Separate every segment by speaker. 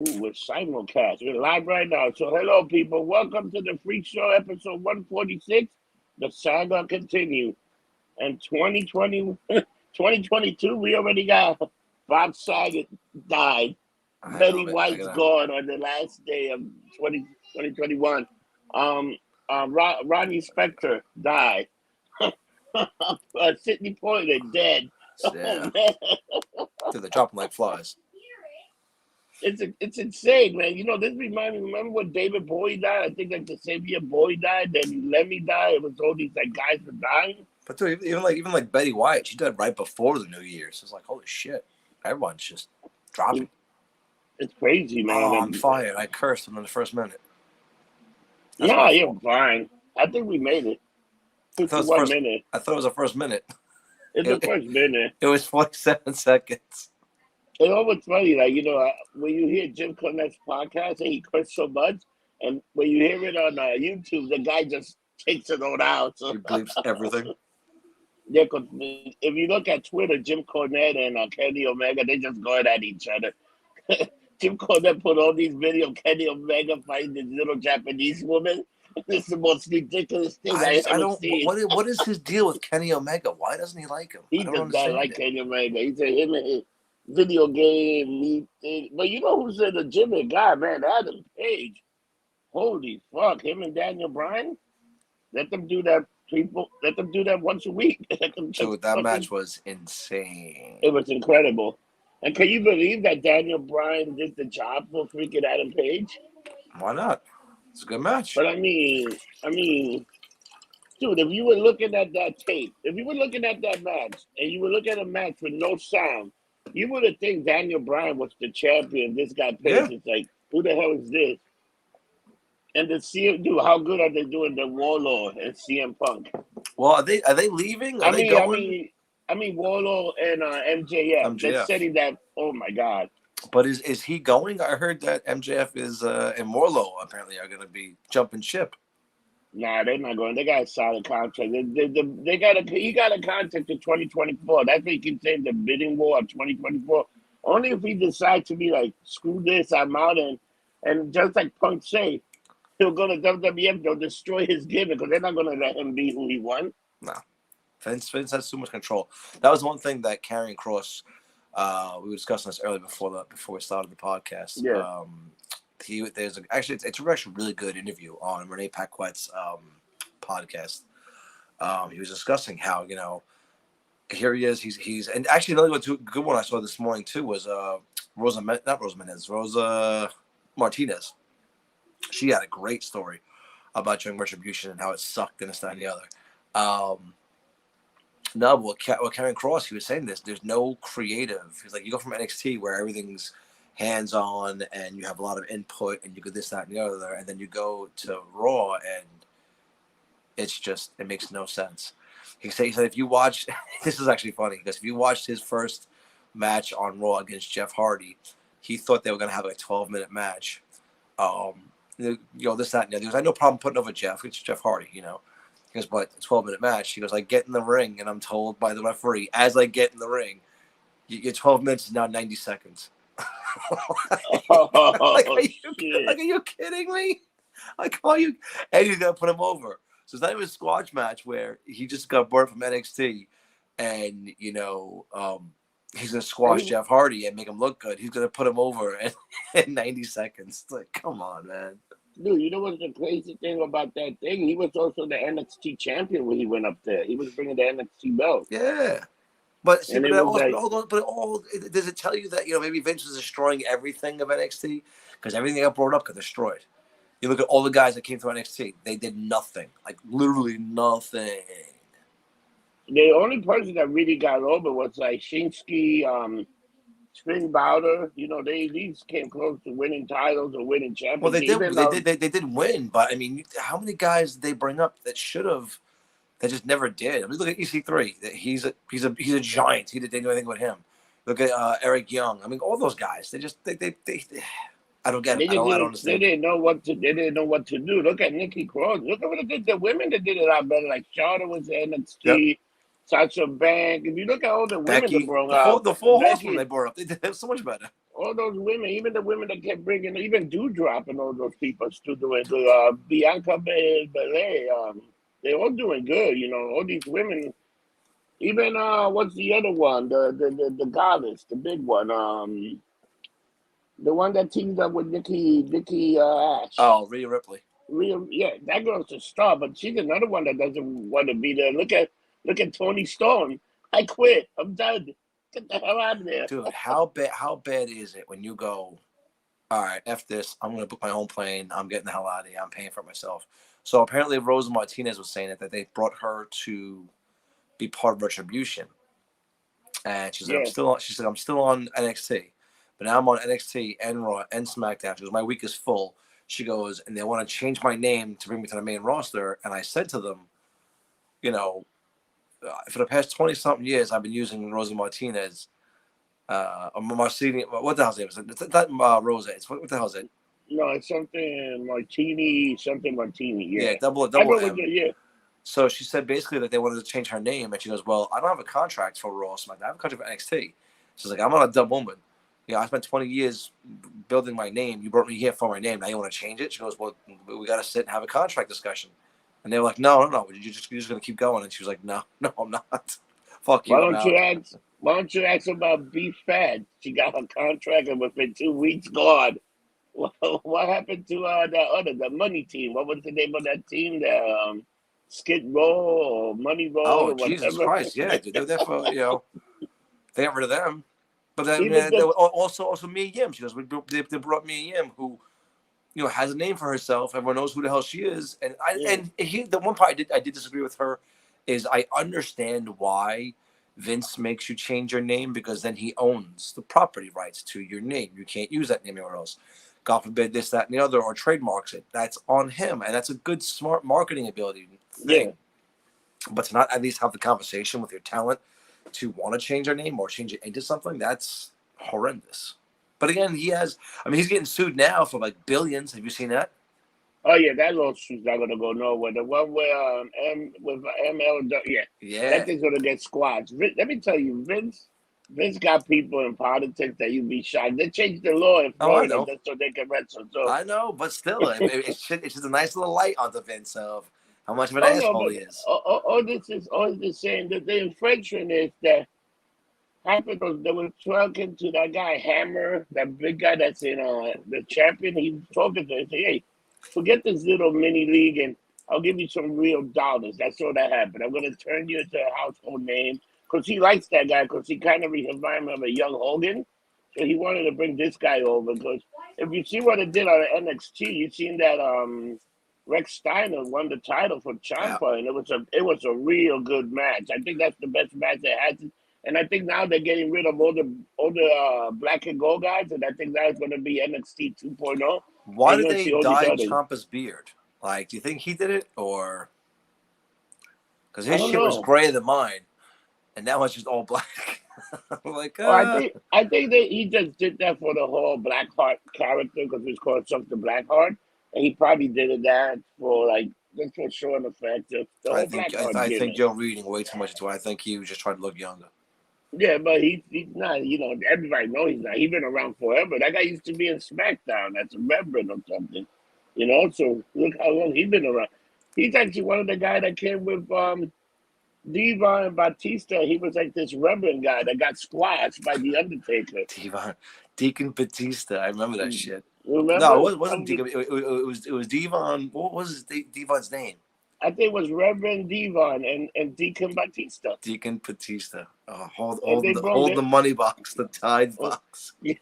Speaker 1: Ooh, we're simulcast. We're live right now. So, hello, people. Welcome to the Freakshow, episode 146. The saga continue. And 2022, we already got Bob Saget died. Betty White's gone on the last day of 2021. Ronnie Spector died. Sidney Poitier dead.
Speaker 2: Yeah. Dude, they're dropping like flies.
Speaker 1: It's insane, man. You know, this reminds me. Remember when David Bowie died? I think like the same year Bowie died, then Lemmy died. It was all these like guys were dying.
Speaker 2: But dude, even like Betty White, she died right before the New Year. So it's like, holy shit, everyone's just dropping.
Speaker 1: It's crazy, man.
Speaker 2: Oh, I'm fired. I cursed in the first minute.
Speaker 1: No, you're fine. I think we made it.
Speaker 2: I thought it was the first minute.
Speaker 1: It's the first minute.
Speaker 2: It was 47 seconds.
Speaker 1: It's always funny, like, you know, when you hear Jim Cornette's podcast and he cursed so much, and when you hear it on YouTube, the guy just takes it all out. So.
Speaker 2: He bleeps everything.
Speaker 1: Yeah, because if you look at Twitter, Jim Cornette and Kenny Omega, they just going at each other. Jim Cornette put all these videos, Kenny Omega fighting this little Japanese woman. This is the most ridiculous thing I ever seen.
Speaker 2: What is his deal with Kenny Omega? Why doesn't he like him?
Speaker 1: He does not like Kenny Omega. He said him and his video game. But you know who's a legitimate guy, man? Adam Page. Holy fuck. Him and Daniel Bryan? Let them do that. Let them do that once a week.
Speaker 2: Dude, that match was insane.
Speaker 1: It was incredible. And can you believe that Daniel Bryan did the job for freaking Adam Page?
Speaker 2: Why not? It's a good match.
Speaker 1: But I mean, dude, if you were looking at that tape, if you were looking at that match, and you were looking at a match with no sound, you would have think Daniel Bryan was the champion. This guy Page is like, who the hell is this? And to see him do, how good are they doing the Warlord and CM Punk?
Speaker 2: Well, are they leaving? Are they going?
Speaker 1: I mean, Warlord and MJF. They're setting that. Oh my God!
Speaker 2: But is he going? I heard that MJF is and Warlord apparently are going to be jumping ship.
Speaker 1: Nah, they're not going. They got a solid contract. He got a contract in 2024. That's what he keeps saying, the bidding war of 2024. Only if he decides to be like, screw this, I'm out, and just like Punk say, he'll go to WWF, they'll destroy his gimmick because they're not going to let him be who he won.
Speaker 2: No. Vince has too much control. That was one thing that Karrion Kross, we were discussing this earlier before we started the podcast.
Speaker 1: Yeah.
Speaker 2: It's actually a really good interview on Renee Paquette's podcast. He was discussing how, you know, here he is. He's and actually another good one I saw this morning too was Rosa Martinez. She had a great story about Young Retribution and how it sucked and this, that, and the other. No, what Karrion Kross, he was saying there's no creative. He's like, you go from NXT where everything's hands-on and you have a lot of input and you go this, that, and the other, and then you go to Raw and it makes no sense. He said if you watch, this is actually funny, because if you watched his first match on Raw against Jeff Hardy, he thought they were going to have a 12-minute match. You know, this, that, and the other. He goes, I had no problem putting over Jeff. It's Jeff Hardy, you know. He goes, but 12-minute match. He goes, I get in the ring, and I'm told by the referee, as I get in the ring, your 12 minutes is now 90 seconds. Are you kidding me? Like, how are you? And he's going to put him over. So it's not even a squash match where he just got brought from NXT, and, you know, he's going to squash Jeff Hardy and make him look good. He's going to put him over in 90 seconds. It's like, come on, man.
Speaker 1: Dude, you know what's the crazy thing about that thing? He was also the NXT champion when he went up there. He was bringing the NXT belt.
Speaker 2: Yeah. But see, does it tell you that, you know, maybe Vince was destroying everything of NXT? Because everything that got brought up got destroyed. You look at all the guys that came through NXT. They did nothing. Like, literally nothing.
Speaker 1: The only person that really got over was like Shinsuke, Finn Balor. You know, these came close to winning titles or winning championships.
Speaker 2: Well, they did win, but I mean, how many guys did they bring up that should have, that just never did? I mean, look at EC3. He's a giant. He didn't do anything with him. Look at Eric Young. I mean, all those guys. They I don't get it. I don't understand.
Speaker 1: They didn't know what to do. Look at Nikki Cross. Look at what they did. The women that did it a lot better. Like Charlotte was in NXT. Yep. Sasha Banks. If you look at all the women that brought out,
Speaker 2: the four horsemen they brought up, they did so much better.
Speaker 1: all those women, even the women that kept bringing, even Dewdrop and all those people are still doing good. Bianca Belair, they're all doing good. You know, all these women. Even what's the other one? The goddess, the big one. The one that teamed up with Nikki Ash.
Speaker 2: Oh, Rhea Ripley.
Speaker 1: Real, yeah, that girl's a star, but she's another one that doesn't want to be there. Look at Tony Storm. I quit. I'm done. Get the hell out of there.
Speaker 2: Dude, how bad is it when you go, all right, F this, I'm gonna book my own plane, I'm getting the hell out of here, I'm paying for it myself. So apparently Rosa Martinez was saying that they brought her to be part of Retribution. And she's like,
Speaker 1: Yeah,
Speaker 2: I'm still on NXT. But now I'm on NXT and Raw and SmackDown. She goes, my week is full. She goes, and they want to change my name to bring me to the main roster. And I said to them, you know, for the past 20 something years, I've been using Rosa Martinez, or Marcini. What the hell's it? It's not Rosa. It's what the hell is it?
Speaker 1: no, it's something Martini, something Martini.
Speaker 2: Yeah,
Speaker 1: Yeah,
Speaker 2: double
Speaker 1: I know
Speaker 2: double
Speaker 1: what
Speaker 2: M.
Speaker 1: you're. Yeah,
Speaker 2: So she said basically that they wanted to change her name, and she goes, "Well, I don't have a contract for Raw, SmackDown. I have a contract for NXT." She's like, "I'm not a dumb woman. You know, I spent 20 years building my name. You brought me here for my name. Now you want to change it?" She goes, "Well, we got to sit and have a contract discussion." And they were like, "No, no, no. You're just going to keep going." And she was like, "No, no, I'm not. Fuck
Speaker 1: why
Speaker 2: you. I'm
Speaker 1: don't you
Speaker 2: out."
Speaker 1: ask? Why don't you ask about Beef Fat? She got her contract and within 2 weeks gone. What happened to the money team? What was the name of that team? The Skid Row or Money Roll
Speaker 2: Oh,
Speaker 1: or
Speaker 2: Jesus
Speaker 1: whatever.
Speaker 2: Christ! Yeah, dude, they were there for they got rid of them. But then
Speaker 1: Even the
Speaker 2: also Mia Yim. She goes, they brought Mia Yim, who has a name for herself. Everyone knows who the hell she is. And
Speaker 1: yeah,
Speaker 2: the one part I did disagree with her is I understand why Vince makes you change your name, because then he owns the property rights to your name. You can't use that name anywhere else. God forbid this, that, and the other, or trademarks it. That's on him, and that's a good, smart marketing ability
Speaker 1: yeah.
Speaker 2: thing. But to not at least have the conversation with your talent to want to change their name or change it into something, that's horrendous. But again, he's getting sued now for like billions. Have you seen that?
Speaker 1: Oh yeah, that lawsuit's not gonna go nowhere. The one where with ML, yeah, that
Speaker 2: Yeah.
Speaker 1: thing's gonna get squashed. Let me tell you, Vince got people in politics that you'd be shocked. They changed the law in
Speaker 2: Oh, I
Speaker 1: Florida
Speaker 2: know.
Speaker 1: just so they can wrestle. So,
Speaker 2: I know, but still, it's just a nice little light on the Vince of how much of an
Speaker 1: oh no,
Speaker 2: asshole
Speaker 1: but
Speaker 2: he is.
Speaker 1: all this is saying that the infraction is that happened was they were talking to that guy Hammer, that big guy that's in the champion. He was talking to him, say, hey, forget this little mini league and I'll give you some real dollars. That's all that happened. I'm gonna turn you into a household name. Because he likes that guy because he kind of reminded me of a young Hogan. So he wanted to bring this guy over because if you see what it did on NXT, you seen that Rex Steiner won the title for
Speaker 2: Yeah.
Speaker 1: Ciampa, and it was a real good match. I think that's the best match they had. And I think now they're getting rid of all the black and gold guys, and I think now it's going to be NXT 2.0,
Speaker 2: Why
Speaker 1: and you're
Speaker 2: did
Speaker 1: going to
Speaker 2: they
Speaker 1: see all these
Speaker 2: dye
Speaker 1: others.
Speaker 2: Ciampa's beard? Like, do you think he did it, or because
Speaker 1: I
Speaker 2: his
Speaker 1: don't
Speaker 2: shit was
Speaker 1: know.
Speaker 2: grayer than mine, and now it's just all black? I'm like,
Speaker 1: Oh, I think that he just did that for the whole Blackheart character because it's called something Blackheart, and he probably did it that for like just for showing effect, just the
Speaker 2: I
Speaker 1: whole
Speaker 2: think
Speaker 1: Blackheart
Speaker 2: I think
Speaker 1: gimmick.
Speaker 2: you're reading way too much into it. I think he was just trying to look younger.
Speaker 1: Yeah, but he's not. Everybody knows he's not. He's been around forever. That guy used to be in SmackDown as a reverend or something. So look how long he's been around. He's actually one of the guys that came with Diva and Batista. He was like this reverend guy that got squashed by the Undertaker.
Speaker 2: Devon, Deacon Batista. I remember that shit. No,
Speaker 1: Remember?
Speaker 2: it wasn't Deacon. It was Devon. What was Devon's name?
Speaker 1: I think it was Reverend Devon and Deacon Batista.
Speaker 2: Deacon Batista. Oh, hold,
Speaker 1: And
Speaker 2: hold,
Speaker 1: they
Speaker 2: the,
Speaker 1: broke
Speaker 2: hold the
Speaker 1: it.
Speaker 2: money box, the Tide
Speaker 1: Oh,
Speaker 2: box.
Speaker 1: yeah.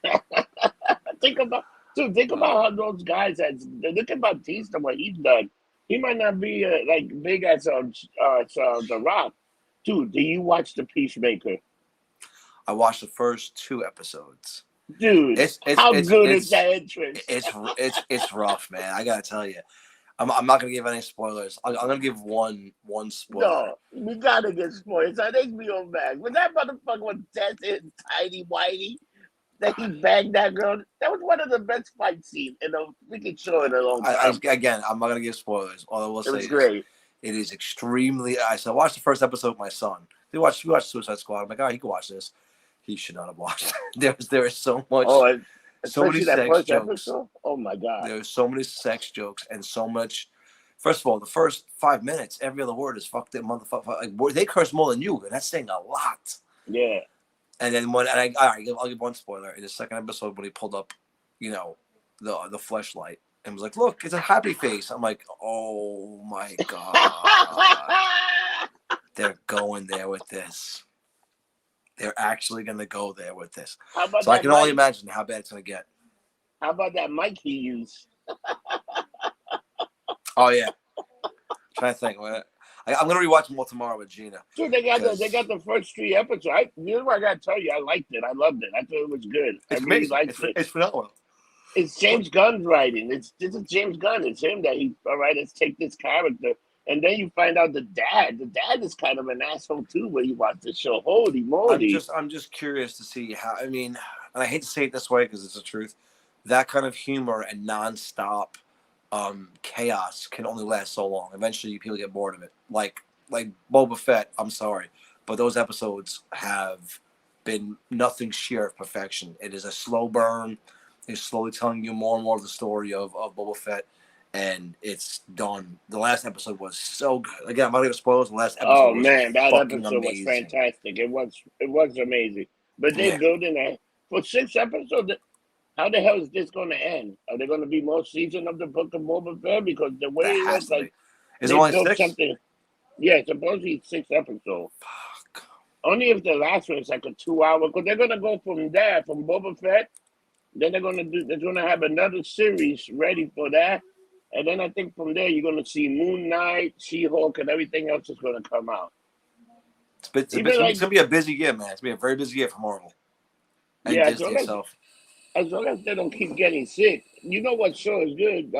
Speaker 1: think about think about how those guys look at Batista what he's done. He might not be like big as The Rock. Dude, do you watch The Peacemaker?
Speaker 2: I watched the first 2 episodes.
Speaker 1: Dude,
Speaker 2: It's it's
Speaker 1: how
Speaker 2: it's
Speaker 1: good is
Speaker 2: it's
Speaker 1: that entrance?
Speaker 2: it's rough, man. I gotta tell you. I'm not gonna give any spoilers. I'm gonna give one spoiler.
Speaker 1: No, we gotta get spoiled. It's on HBO Max. When that motherfucker was dancing tiny whitey, that he banged that girl. That was one of the best fight scenes in a freaking show in a long time.
Speaker 2: Again, I'm not gonna give spoilers. All I will
Speaker 1: It
Speaker 2: say
Speaker 1: was
Speaker 2: is
Speaker 1: great.
Speaker 2: it is extremely. I watched the first episode with my son. We watched Suicide Squad. I'm like, oh, he can watch this. he should not have watched. There is so much,
Speaker 1: Oh,
Speaker 2: so many
Speaker 1: especially that
Speaker 2: sex
Speaker 1: first
Speaker 2: jokes.
Speaker 1: episode. Oh my god.
Speaker 2: There's so many sex jokes and so much. First of all, the first 5 minutes, every other word is "fuck that motherfucker." Like, they curse more than you, and that's saying a lot.
Speaker 1: Yeah.
Speaker 2: And then I'll give one spoiler. In the second episode, when he pulled up, the fleshlight and was like, "Look, it's a happy face." I'm like, "Oh my god, they're going there with this. They're actually gonna go there with this."
Speaker 1: How about
Speaker 2: So I
Speaker 1: that
Speaker 2: can only
Speaker 1: mic?
Speaker 2: imagine how bad it's gonna get.
Speaker 1: How about that mic he used?
Speaker 2: Oh yeah, trying to think. I'm gonna rewatch them all tomorrow with Gina.
Speaker 1: Dude, they got the first 3 episodes. You know what I gotta tell you? I liked it. I loved it. I thought it was good. I
Speaker 2: It's
Speaker 1: really
Speaker 2: amazing.
Speaker 1: liked it.
Speaker 2: It's phenomenal.
Speaker 1: It's James Gunn's writing. This is James Gunn. It's him that all right, let's take this character. And then you find out the dad. The dad is kind of an asshole too when you watch the show. Holy moly.
Speaker 2: I'm just curious to see how. I mean, and I hate to say it this way because it's the truth. That kind of humor and nonstop chaos can only last so long. Eventually, people get bored of it. Like Boba Fett. I'm sorry, but those episodes have been nothing short of perfection. It is a slow burn. It's slowly telling you more and more of the story of Boba Fett, and it's done. The last episode was so good. Again, I'm not going to spoil. The last episode
Speaker 1: Oh
Speaker 2: was
Speaker 1: man, that
Speaker 2: fucking
Speaker 1: episode was
Speaker 2: amazing.
Speaker 1: fantastic. It was amazing. But they're
Speaker 2: Yeah,
Speaker 1: building that for 6 episodes. How the hell is this going to end? Are there going to be more season of the Book of Boba Fett? Because the way
Speaker 2: that
Speaker 1: it
Speaker 2: has
Speaker 1: looks
Speaker 2: to
Speaker 1: like
Speaker 2: be. Is it
Speaker 1: they
Speaker 2: only
Speaker 1: built
Speaker 2: 6?
Speaker 1: something. Yeah, supposedly 6 episodes.
Speaker 2: Fuck.
Speaker 1: Only if the last one is like a 2 hour. Because they're going to go from there, from Boba Fett. Then they're going to have another series ready for that. And then I think from there, you're going to see Moon Knight, She-Hulk, and everything else is going to come out.
Speaker 2: It's
Speaker 1: Even
Speaker 2: going
Speaker 1: like,
Speaker 2: to be a busy year, man. It's going to be a very busy year for Marvel and
Speaker 1: yeah,
Speaker 2: Disney itself.
Speaker 1: as long as they don't keep getting sick. You know what show is good?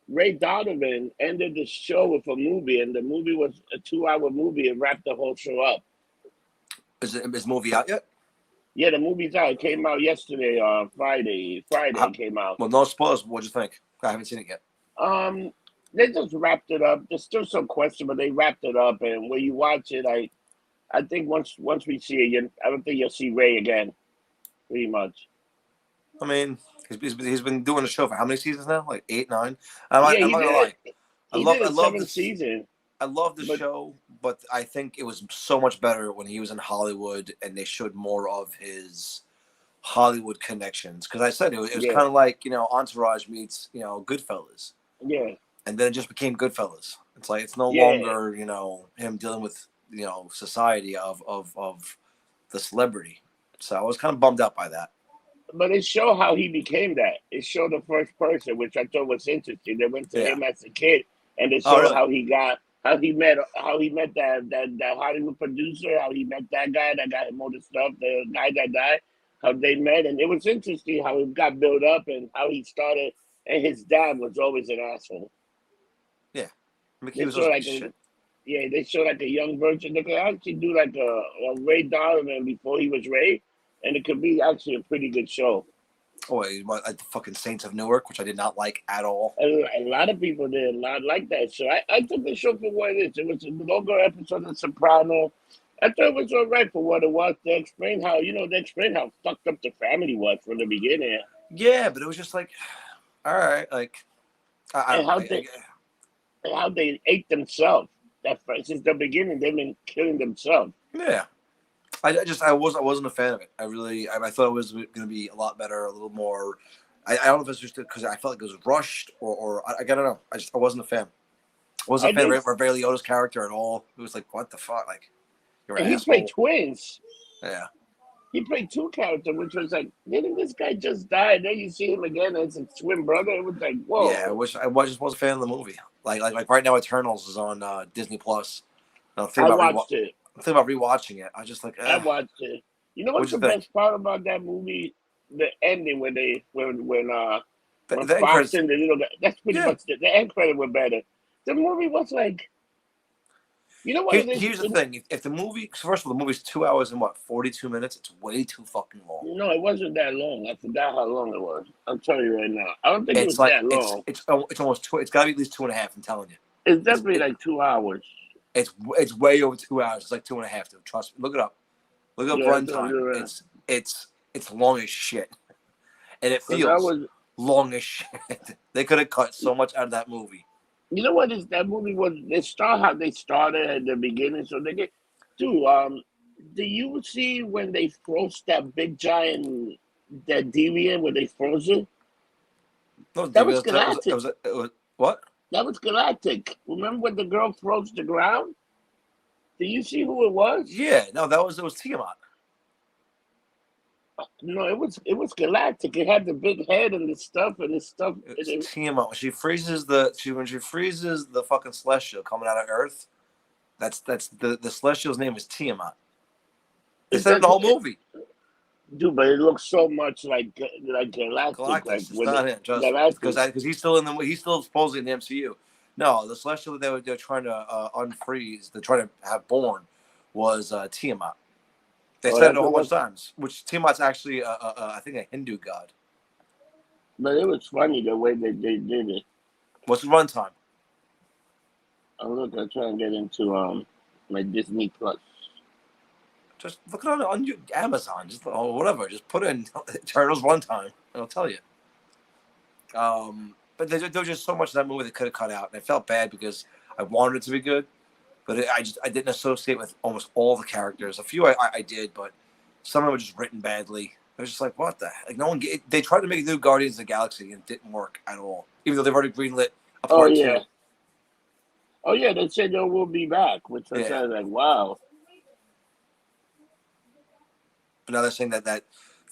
Speaker 1: Ray Donovan ended the show with a movie, and the movie was a 2 hour movie and wrapped the whole show up.
Speaker 2: Is the movie out yet?
Speaker 1: Yeah, the movie's out. It came out yesterday, Friday. Friday it came out.
Speaker 2: Well, no spoilers. What'd you think? I haven't seen it yet.
Speaker 1: Um, they just wrapped it up. There's still some question, but they wrapped it up. And when you watch it, I think once we see it, I don't think you'll see Ray again. Pretty much.
Speaker 2: I mean, he's been doing the show for how many seasons now? Like 8, 9.
Speaker 1: Yeah,
Speaker 2: I'm
Speaker 1: he
Speaker 2: not
Speaker 1: did
Speaker 2: gonna lie.
Speaker 1: it.
Speaker 2: I
Speaker 1: He did it
Speaker 2: love
Speaker 1: seven
Speaker 2: this.
Speaker 1: seasons.
Speaker 2: I love the
Speaker 1: But
Speaker 2: show, but I think it was so much better when he was in Hollywood and they showed more of his Hollywood connections. Because I said it was
Speaker 1: yeah,
Speaker 2: kind of like Entourage meets Goodfellas,
Speaker 1: yeah,
Speaker 2: and then it just became Goodfellas. It's like it's no
Speaker 1: yeah.
Speaker 2: longer him dealing with society of the celebrity. So I was kind of bummed out by that.
Speaker 1: But it showed how he became that. It showed the first person, which I thought was interesting. They went to
Speaker 2: Yeah.
Speaker 1: him as a kid, and it
Speaker 2: Oh
Speaker 1: showed
Speaker 2: really?
Speaker 1: how he met that Hollywood producer, how he met that guy that got him all the stuff, the guy that died, how they met, and it was interesting how it got built up and how he started. And his dad was always an asshole.
Speaker 2: Yeah. Mickey
Speaker 1: They
Speaker 2: was
Speaker 1: showed
Speaker 2: a
Speaker 1: like
Speaker 2: piece of
Speaker 1: a
Speaker 2: shit.
Speaker 1: yeah, they showed like a young version. They could actually do like a Ray Donovan before he was Ray, and it could be actually a pretty good show.
Speaker 2: Oh, like the fucking Saints of Newark, which I did not like at all.
Speaker 1: A lot of people did not like that show. I took the show for what it is. It was a longer episode of Soprano. I thought it was all right for what it was. They explained how fucked up the family was from the beginning,
Speaker 2: Yeah, but it was just like, all right, like I
Speaker 1: and
Speaker 2: don't know.
Speaker 1: how they ate themselves. Since the beginning, they've been killing themselves.
Speaker 2: Yeah, I wasn't a fan of it. I thought it was going to be a lot better, a little more. I don't know if it's just because I felt like it was rushed or I don't know. I wasn't a fan. I
Speaker 1: I
Speaker 2: wasn't a fan
Speaker 1: did,
Speaker 2: of Ray Liotta's character at all. It was like, what the fuck? Like, you're an
Speaker 1: and he played
Speaker 2: asshole.
Speaker 1: twins.
Speaker 2: Yeah.
Speaker 1: He played two characters, which was like, didn't this guy just die? And then you see him again as a twin brother. It was like,
Speaker 2: Yeah,
Speaker 1: whoa.
Speaker 2: I just wasn't a fan of the movie. Like right now, Eternals is on Disney Plus. I'm
Speaker 1: I
Speaker 2: thinking about
Speaker 1: watched it.
Speaker 2: rewatching it. I just like,
Speaker 1: I watched it. You know what's
Speaker 2: what'd you
Speaker 1: the
Speaker 2: think?
Speaker 1: best part about that movie? The ending when
Speaker 2: The end
Speaker 1: Fox
Speaker 2: credits.
Speaker 1: and the little guy. That's pretty
Speaker 2: Yeah.
Speaker 1: much the end credit were better. The movie was like, you know what it is?
Speaker 2: Here's the thing: if the movie, first of all, the movie's 2 hours and 42 minutes. It's way too fucking long.
Speaker 1: No, it wasn't that long. I forgot how long it was. I'll tell you right now. I don't think it
Speaker 2: It's
Speaker 1: was
Speaker 2: like
Speaker 1: that long.
Speaker 2: it's almost two. It's got to be at least 2.5. I'm telling you,
Speaker 1: It's
Speaker 2: it's
Speaker 1: definitely like 2 hours.
Speaker 2: it's way over 2 hours. It's like 2.5. Trust me. Look it up. Look up
Speaker 1: Yeah, that's what I'm
Speaker 2: runtime.
Speaker 1: doing.
Speaker 2: It's long as shit, and it
Speaker 1: Because I
Speaker 2: feels
Speaker 1: was,
Speaker 2: long as shit. They could have cut so much out of that movie.
Speaker 1: you know what is that movie was? They start how they started at the beginning, so they get. Dude, do you see when they froze that big giant that deviant when they froze it?
Speaker 2: No,
Speaker 1: That was
Speaker 2: it
Speaker 1: Galactic.
Speaker 2: was, it was what?
Speaker 1: That was Galactic. Remember when the girl froze the ground? Do you see who it was?
Speaker 2: Yeah, no, it was Tiamat.
Speaker 1: No, it was Galactic. It had the big head and the stuff and the stuff.
Speaker 2: It's Tiamat. When she freezes the fucking celestial coming out of Earth. That's the celestial's name is Tiamat. They said it in
Speaker 1: That's
Speaker 2: the whole
Speaker 1: what,
Speaker 2: movie.
Speaker 1: dude. But it looks so much like Galactic, like
Speaker 2: Galactus, it's
Speaker 1: when it,
Speaker 2: not him. Trust me,
Speaker 1: Galactus.
Speaker 2: because he's still he's still supposedly in the MCU. No, the celestial that they're trying to unfreeze, they're trying to have born, was Tiamat. They
Speaker 1: Oh,
Speaker 2: said it
Speaker 1: that's
Speaker 2: a
Speaker 1: what
Speaker 2: whole
Speaker 1: it
Speaker 2: bunch
Speaker 1: was.
Speaker 2: of times. Which Tiamat's actually I think a Hindu god.
Speaker 1: But it was funny the way that they did it.
Speaker 2: What's the runtime?
Speaker 1: I'm trying to get into my Disney Plus.
Speaker 2: Just look it on your Amazon, just or whatever. Just put in Eternals runtime, and it'll tell you. But there was just so much of that movie that could have cut out, and I felt bad because I wanted it to be good, but I didn't associate with almost all the characters. A few I did, but some of them were just written badly. I was just like, what the heck? Like no one. They tried to make a new Guardians of the Galaxy and it didn't work at all. Even though they've already greenlit a
Speaker 1: Oh
Speaker 2: part
Speaker 1: yeah,
Speaker 2: two.
Speaker 1: oh yeah. They said they will be back, which I
Speaker 2: Yeah,
Speaker 1: said like, wow.
Speaker 2: but now they're saying that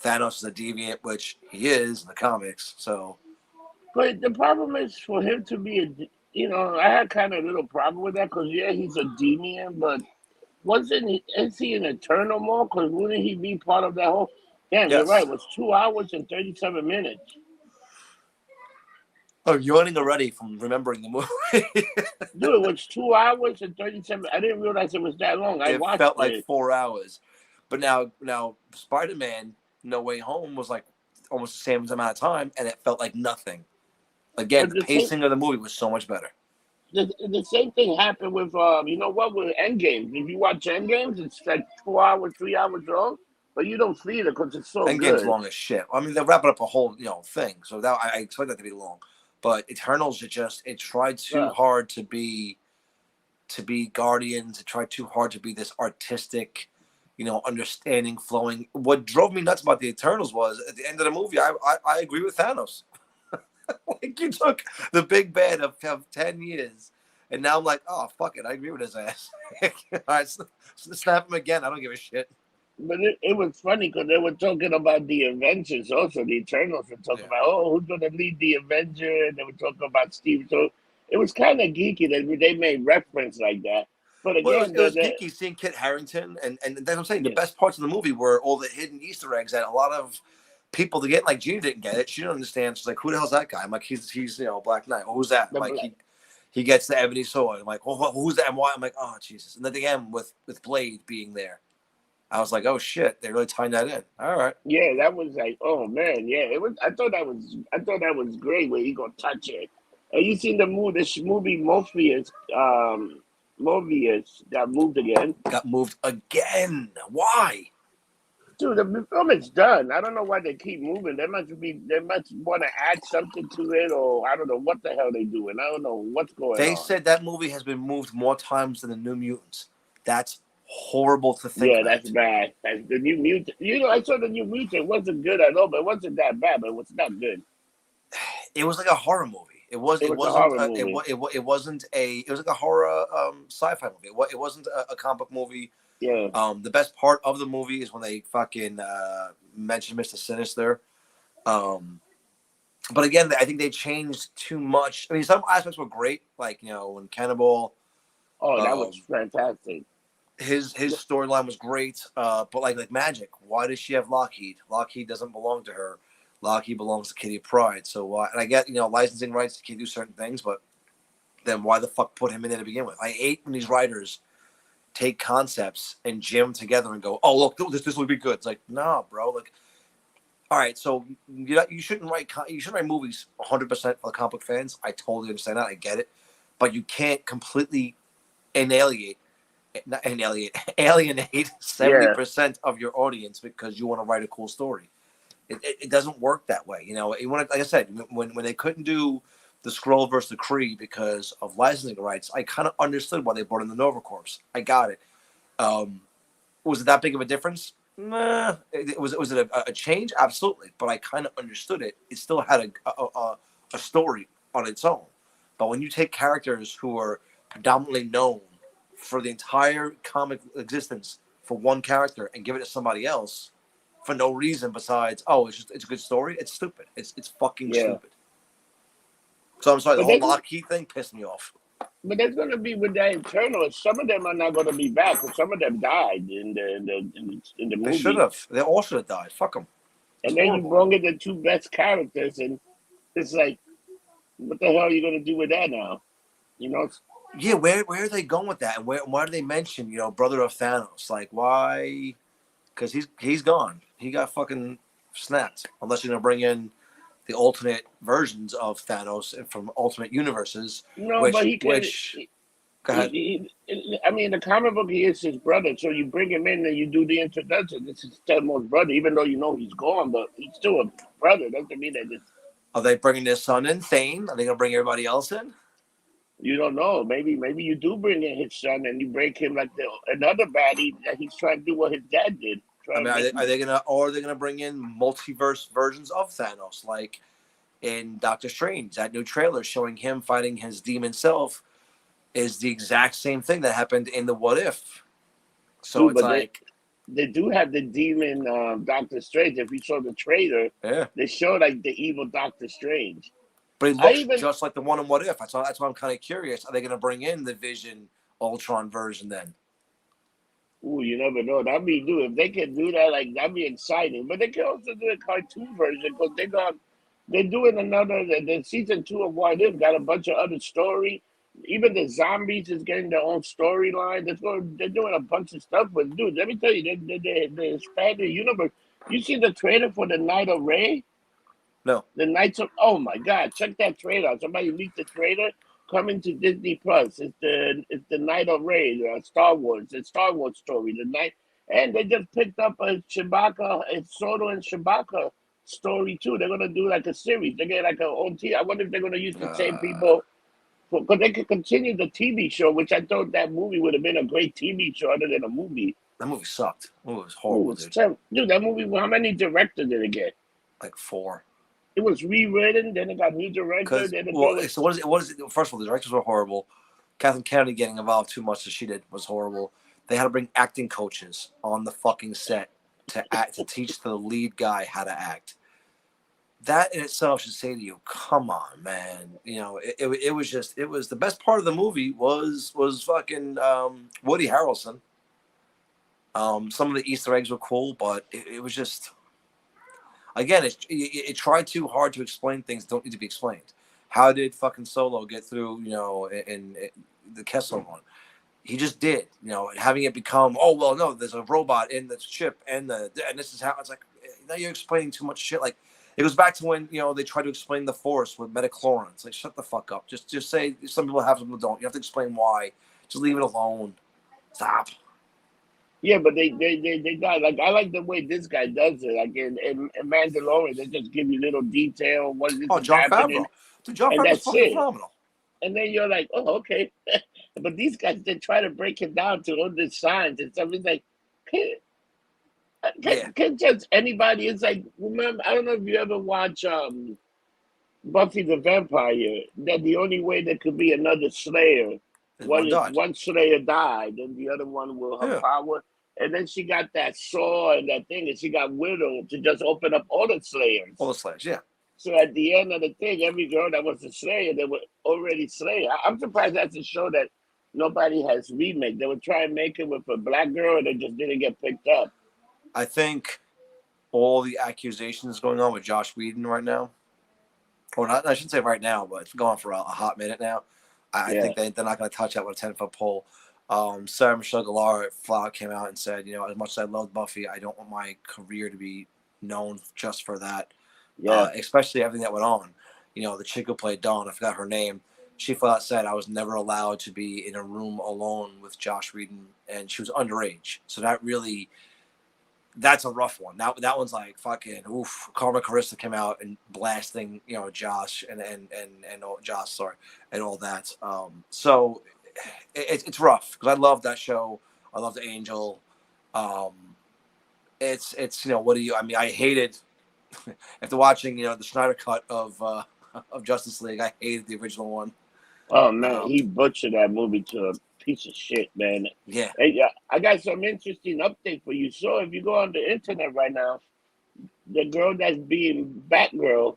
Speaker 2: Thanos is a deviant, which he is in the comics. So
Speaker 1: But the problem is for him to be I had kind of a little problem with that because yeah, he's a deviant, but wasn't he? Is he an Eternal more? Because wouldn't he be part of that whole? Damn, you're right.
Speaker 2: yes.
Speaker 1: It was 2 hours and 37 minutes.
Speaker 2: Oh, yawning already from remembering the movie.
Speaker 1: Dude, it was 2 hours and 37. I didn't realize it was that long. I
Speaker 2: It
Speaker 1: watched
Speaker 2: felt like
Speaker 1: it.
Speaker 2: 4 hours. But now Spider-Man No Way Home was like almost the same amount of time, and it felt like nothing. Again,
Speaker 1: But
Speaker 2: the
Speaker 1: the same,
Speaker 2: pacing of the movie was so much better.
Speaker 1: the same thing happened with you know what, with Endgames. If you watch Endgames, it's like 2 hours, 3 hours long, but you don't feel it because it's so
Speaker 2: Endgame's
Speaker 1: good.
Speaker 2: long as shit. I mean, they're wrapping up a whole thing, so that I expect that to be long. But Eternals, it tried too
Speaker 1: Yeah.
Speaker 2: hard to be Guardians. It tried too hard to be this artistic, understanding, flowing. What drove me nuts about the Eternals was at the end of the movie, I agree with Thanos. Like you took the big bad of 10 years, and now I'm like, oh, fuck it. I agree with his ass. All right, snap him again. I don't give a shit.
Speaker 1: But it was funny because they were talking about the Avengers also. The Eternals were talking
Speaker 2: Yeah.
Speaker 1: about, oh, who's going to lead the Avenger? And they were talking about Steve. So it was kind of geeky that they made reference like that. But
Speaker 2: Well,
Speaker 1: again,
Speaker 2: it was geeky seeing Kit Harington, and that's what I'm saying. The
Speaker 1: yeah,
Speaker 2: best parts of the movie were all the hidden Easter eggs that a lot of people to get. Like Gina didn't get it. She didn't understand. She's like, "Who the hell's that guy?" I'm like, "He's Black Knight." Well, who's that? I'm
Speaker 1: the
Speaker 2: like,
Speaker 1: black.
Speaker 2: he gets the ebony sword. I'm like, well, who's that? And why? I'm like, oh Jesus. And then the end with Blade being there, I was like, oh shit, they're really tying that in. All right.
Speaker 1: Yeah, that was like, oh man, yeah. It was. I thought that was great where he gonna touch it. And you seen the movie? This movie Morpheus got moved again.
Speaker 2: Got moved again. Why?
Speaker 1: Dude, the film is done. I don't know why they keep moving. They must want to add something to it, or I don't know what the hell they doing. I don't know what's going
Speaker 2: They
Speaker 1: on.
Speaker 2: said that movie has been moved more times than the New Mutants. That's horrible to think
Speaker 1: Yeah, that's
Speaker 2: that.
Speaker 1: bad. That's the New Mutant. I saw the New Mutant. It wasn't good at all, but it wasn't that bad. But it was not good.
Speaker 2: It was like a horror movie.
Speaker 1: It was a horror movie.
Speaker 2: It was like a horror sci-fi movie. It wasn't a comic book movie.
Speaker 1: Yeah.
Speaker 2: The best part of the movie is when they fucking mentioned Mr. Sinister. But again, I think they changed too much. I mean, some aspects were great, like when Cannibal,
Speaker 1: Oh, that was
Speaker 2: um,
Speaker 1: fantastic.
Speaker 2: his storyline was great. But like Magic, why does she have Lockheed? Lockheed doesn't belong to her. Lockheed belongs to Kitty Pryde. So why? And I get licensing rights to do certain things, but then why the fuck put him in there to begin with? I hate when these writers take concepts and jam them together and go, oh look, this would be good. It's like, nah, bro. Like, all right, so you shouldn't write movies 100% for the comic book fans. I totally understand that. I get it, but you can't completely annihilate alienate
Speaker 1: Yeah.
Speaker 2: 70% of your audience because you want to write a cool story. It doesn't work that way. You know, you want to, like I said, when they couldn't do the Skrull versus the Kree because of licensing rights, I kind of understood why they brought in the Nova Corps. I got it. Um, was it that big of a difference? Nah. Was it a change? Absolutely. But I kind of understood it. It still had a story on its own. But when you take characters who are predominantly known for the entire comic existence for one character and give it to somebody else for no reason besides, oh, it's a good story, it's stupid. It's fucking
Speaker 1: Yeah.
Speaker 2: stupid. So I'm sorry, the
Speaker 1: But
Speaker 2: whole
Speaker 1: there's
Speaker 2: Lockheed thing pissed me off.
Speaker 1: but there's gonna be with that Eternals. Some of them are not gonna be back because some of them died in the
Speaker 2: They should
Speaker 1: movie.
Speaker 2: have. They all should have died. Fuck them. It's
Speaker 1: And then you
Speaker 2: horrible.
Speaker 1: bring in the two best characters, and it's like, what the hell are you gonna do with that now? You know,
Speaker 2: Yeah, where are they going with that? And why do they mention, brother of Thanos? Like, why? Because he's gone. He got fucking snapped. Unless you're gonna bring in the alternate versions of Thanos from alternate universes,
Speaker 1: no, but
Speaker 2: which
Speaker 1: he can.
Speaker 2: which go ahead.
Speaker 1: I mean, the comic book, he is his brother, so you bring him in and you do the introduction. This is Tedmore's brother, even though you know he's gone, but he's still a brother. Doesn't mean that it's,
Speaker 2: Are they bringing their son in? Thane? Are they gonna bring everybody else in?
Speaker 1: you don't know. Maybe you do bring in his son and you break him like another baddie that he's trying to do what his dad did.
Speaker 2: I
Speaker 1: Try to
Speaker 2: mean,
Speaker 1: make him.
Speaker 2: are they gonna bring in multiverse versions of Thanos, like in Doctor Strange? That new trailer showing him fighting his demon self is the exact same thing that happened in the What If. So
Speaker 1: Dude,
Speaker 2: it's
Speaker 1: but
Speaker 2: like,
Speaker 1: they do have the demon Doctor Strange. If you saw the trailer,
Speaker 2: yeah.
Speaker 1: they show like the evil Doctor Strange.
Speaker 2: But he
Speaker 1: I
Speaker 2: looks
Speaker 1: even
Speaker 2: just like the one in What If. That's why I'm kind of curious. Are they going to bring in the Vision Ultron version then?
Speaker 1: Ooh, you never know. That'd be do if they can do that. Like that'd be exciting. But they can also do a cartoon version because they're doing another. The season 2 of What If got a bunch of other story. Even the zombies is getting their own storyline. They're doing a bunch of stuff. But dude, let me tell you, they expanded the universe. You see the trailer for the Night of Ray?
Speaker 2: No.
Speaker 1: The Knights of Oh my God, check that trailer out. Somebody leaked the trailer coming to Disney Plus. It's the Night of Ray, Star Wars, the Star Wars story. The night and they just picked up a Chewbacca, a Solo and Chewbacca story too. They're gonna do like a series. They get like a OT. I wonder if they're gonna use the same people because they could continue the TV show, which I thought that movie would have been a great TV show other than a movie.
Speaker 2: That movie sucked. That movie was
Speaker 1: Ooh,
Speaker 2: horrible,
Speaker 1: it's
Speaker 2: dude.
Speaker 1: terrible. Dude, that movie, how many directors did it get?
Speaker 2: Like 4.
Speaker 1: It was rewritten, then it got new director,
Speaker 2: Because,
Speaker 1: then it
Speaker 2: well,
Speaker 1: was
Speaker 2: so what is it? First of all, the directors were horrible. Kathleen Kennedy getting involved too much as she did was horrible. They had to bring acting coaches on the fucking set to teach the lead guy how to act. That in itself should say to you, come on, man. It was just, it was the best part of the movie was fucking Woody Harrelson. Some of the Easter eggs were cool, but it was just, again, it tried too hard to explain things that don't need to be explained. How did fucking Solo get through, in the Kessel one? He just did, having it become, oh, well, no, there's a robot in the ship and this is how it's like, now you're explaining too much shit. Like, it goes back to when, they try to explain the Force with metachlorine. It's like, shut the fuck up. Just say some people have, some people don't. You have to explain why. Just leave it alone. Stop.
Speaker 1: yeah, but they got like I like the way this guy does it. Like in Mandalorian, they just give you little detail what this
Speaker 2: Oh,
Speaker 1: is
Speaker 2: John
Speaker 1: happening,
Speaker 2: Favreau. Dude, John
Speaker 1: and
Speaker 2: Favreau's
Speaker 1: that's
Speaker 2: fucking
Speaker 1: it.
Speaker 2: phenomenal.
Speaker 1: And then you're like, oh, okay. But these guys they try to break it down to all the signs and stuff. It's like, can,
Speaker 2: Yeah.
Speaker 1: can just anybody? It's like remember, I don't know if you ever watch Buffy the Vampire. That the only way there could be another Slayer
Speaker 2: His
Speaker 1: was
Speaker 2: one
Speaker 1: if
Speaker 2: died.
Speaker 1: one Slayer died, and the other one will have
Speaker 2: Yeah.
Speaker 1: power. And then she got that saw and that thing, and she got widowed to just open up all the
Speaker 2: All
Speaker 1: Slayers.
Speaker 2: the slaves, yeah.
Speaker 1: So at the end of the thing, every girl that was a Slayer, they were already Slayer. I'm surprised that's a show that nobody has remake. They would try and make it with a black girl, and it just didn't get picked up.
Speaker 2: I think all the accusations going on with Josh Whedon right now, or not, I shouldn't say right now, but it's going for a hot minute now. I
Speaker 1: Yeah,
Speaker 2: think they're not going to touch that with a 10-foot pole. Sarah Michelle Gellar flat came out and said, as much as I love Buffy, I don't want my career to be known just for that.
Speaker 1: yeah.
Speaker 2: Especially everything that went on. The chick who played Dawn, I forgot her name. she flat out said I was never allowed to be in a room alone with Josh Whedon, and she was underage. So that's a rough one. That one's like fucking oof. Karma Carissa came out and blasting, Josh and Josh, sorry, and all that. So it's rough because I love that show. I love the Angel. It's what do you? I mean, I hated after watching the Snyder cut of Justice League. I hated the original one.
Speaker 1: Oh man, he butchered that movie to a piece of shit, man.
Speaker 2: Yeah.
Speaker 1: Hey, yeah, I got some interesting update for you. So if you go on the internet right now, the girl that's being Batgirl,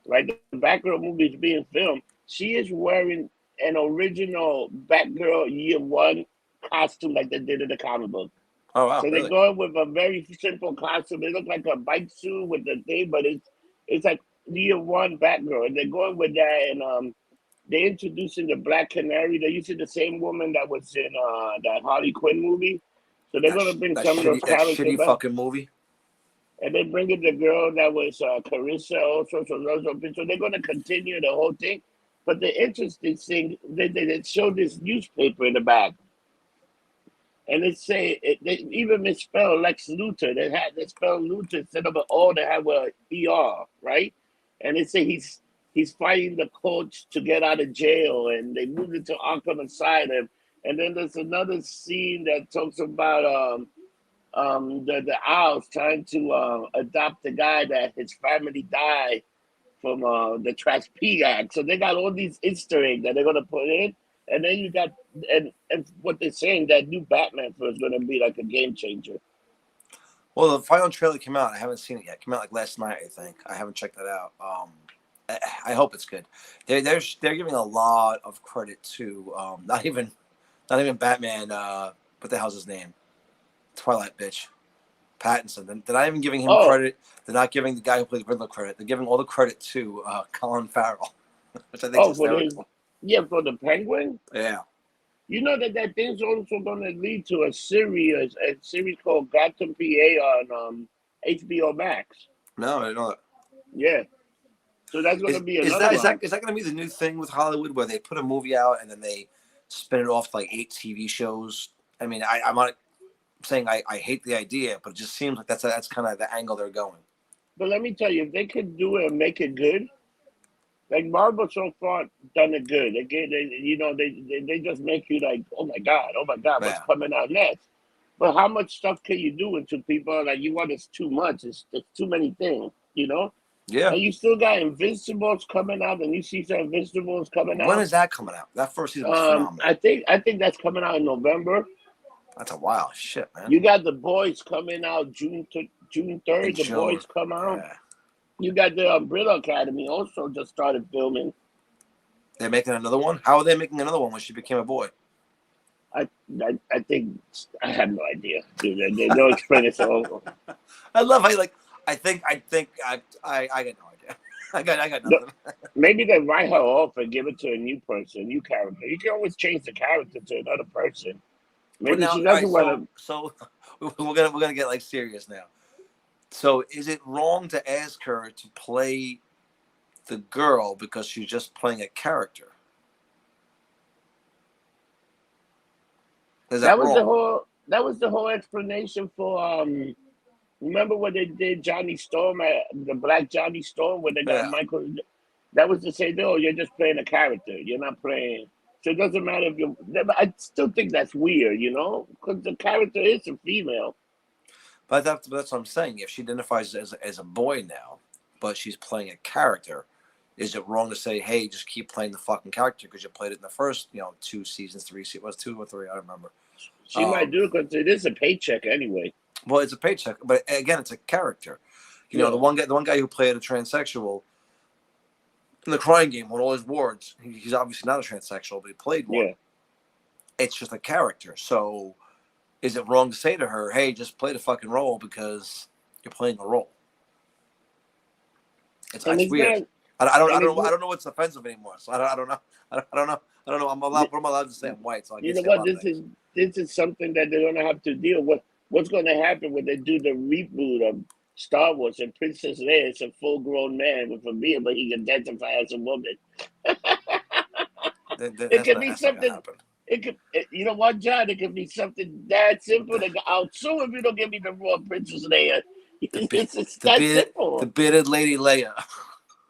Speaker 1: right? The Batgirl movie is being filmed. She is wearing an original Batgirl Year One costume like they did in the comic book.
Speaker 2: Oh wow,
Speaker 1: So they're
Speaker 2: really?
Speaker 1: going with a very simple costume. It looks like a bike suit with the thing, but it's like Year One Batgirl, and they're going with that. And they're introducing the Black Canary. They're using the same woman that was in that Harley Quinn movie. So they're gonna bring some of those
Speaker 2: That
Speaker 1: characters
Speaker 2: shitty
Speaker 1: back.
Speaker 2: fucking movie.
Speaker 1: And they're bringing the girl that was Carissa also. So they're gonna continue the whole thing. But the interesting thing, they showed this newspaper in the back, and they even misspelled Lex Luthor. They spelled Luthor instead of an O. They have a ER, right? And they say he's fighting the coach to get out of jail, and they moved it to Arkham Asylum. And then there's another scene that talks about the Owls trying to adopt the guy that his family died from the Trash P Act. So they got all these Easter eggs that they're gonna put in, and then you got and what they're saying that new Batman film is gonna be like a game changer.
Speaker 2: Well, the final trailer came out. I haven't seen it yet. It came out like last night, I think. I haven't checked that out. I hope it's good. They're giving a lot of credit to not even Batman. What the hell's his name? Twilight bitch. Pattinson. They're not even giving him credit. They're not giving the guy who played Riddler credit. They're giving all the credit to Colin Farrell, which I think is hysterical.
Speaker 1: For the Penguin.
Speaker 2: Yeah.
Speaker 1: You know that thing's also going to lead to a series called Gotham PA on HBO Max.
Speaker 2: No, I didn't know that.
Speaker 1: Yeah. So that's going to be
Speaker 2: is
Speaker 1: another
Speaker 2: that going to be the new thing with Hollywood where they put a movie out and then they spin it off to like 8 TV shows? I mean, I'm not saying I hate the idea, but it just seems like that's kind of the angle they're going.
Speaker 1: But let me tell you, if they could do it and make it good, like Marvel so far done it good. They just make you like, oh my god, what's coming out next? But how much stuff can you do into people like you want? It's too much. It's too many things,
Speaker 2: Yeah.
Speaker 1: And you still got Invincibles coming out, and you see some Invincibles coming out.
Speaker 2: When is that coming out? That first season was phenomenal.
Speaker 1: I think that's coming out in November.
Speaker 2: That's a wild shit, man.
Speaker 1: You got The Boys coming out June 3rd. The Boys come out. Yeah. You got the Umbrella Academy also just started filming.
Speaker 2: They're making another one? How are they making another one when she became a boy?
Speaker 1: I think I have no idea. Dude, they'll explain it so.
Speaker 2: I love how I think I got no idea. I got nothing.
Speaker 1: Maybe they write her off and give it to a new person, a new character. You can always change the character to another person. Maybe
Speaker 2: now,
Speaker 1: she doesn't want to.
Speaker 2: So we're gonna get like serious now. So is it wrong to ask her to play the girl because she's just playing a character? Is that wrong?
Speaker 1: That was the whole explanation for remember when they did Johnny Storm the Black Johnny Storm when they got Michael. That was to say, no, you're just playing a character. You're not playing. So it doesn't matter if you. I still think that's weird, because the character is a female.
Speaker 2: But that's what I'm saying. If she identifies as a boy now, but she's playing a character, is it wrong to say, hey, just keep playing the fucking character because you played it in the first, 2 seasons, 3 seasons, was 2 or 3, I don't remember.
Speaker 1: She might do it because it is a paycheck anyway.
Speaker 2: Well, it's a paycheck, but again, it's a character. The one guy who played a transsexual in the Crying Game won all his awards. He's obviously not a transsexual, but he played one. Yeah. It's just a character. So is it wrong to say to her, hey, just play the fucking role because you're playing a role? It's weird. I don't know what's offensive anymore. So I don't know. I don't know. What am I allowed to say? I'm white. So I guess
Speaker 1: this is something that they're gonna have to deal with. What's gonna happen when they do the reboot of Star Wars and Princess Leia is a full-grown man with a beard, but he can identify as a woman. It could be
Speaker 2: That's not gonna
Speaker 1: something.
Speaker 2: happen.
Speaker 1: You know what, John? It could be something that simple. That I'll sue if you don't give me the raw Princess Leia.
Speaker 2: The bit,
Speaker 1: It's that simple.
Speaker 2: the bearded Lady Leia.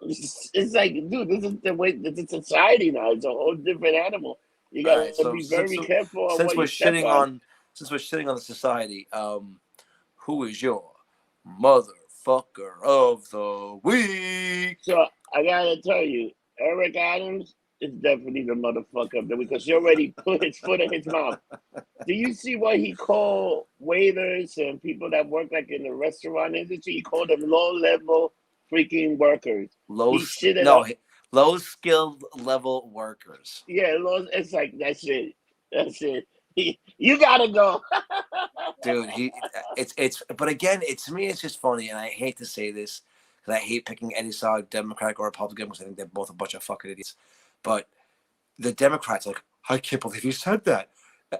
Speaker 1: It's like, dude, this is the way. This is society now. It's a whole different animal. You
Speaker 2: All right,
Speaker 1: gotta
Speaker 2: so
Speaker 1: be very careful on
Speaker 2: since
Speaker 1: what
Speaker 2: we're
Speaker 1: you step
Speaker 2: shitting
Speaker 1: on.
Speaker 2: on the society, who is your motherfucker of the week?
Speaker 1: So I gotta tell you, Eric Adams is definitely the motherfucker of the week because he already put his foot in his mouth. Do you see what he called waiters and people that work like in the restaurant industry? He called them low level freaking workers.
Speaker 2: Low,
Speaker 1: He shitted
Speaker 2: no,
Speaker 1: up.
Speaker 2: low skilled level workers.
Speaker 1: Yeah, it's like that's it. That's it. You gotta go.
Speaker 2: Dude, it's but again, to me it's just funny, and I hate to say this because I hate picking any side, Democratic or Republican, because I think they're both a bunch of fucking idiots. But the Democrats like, I can't believe you said that.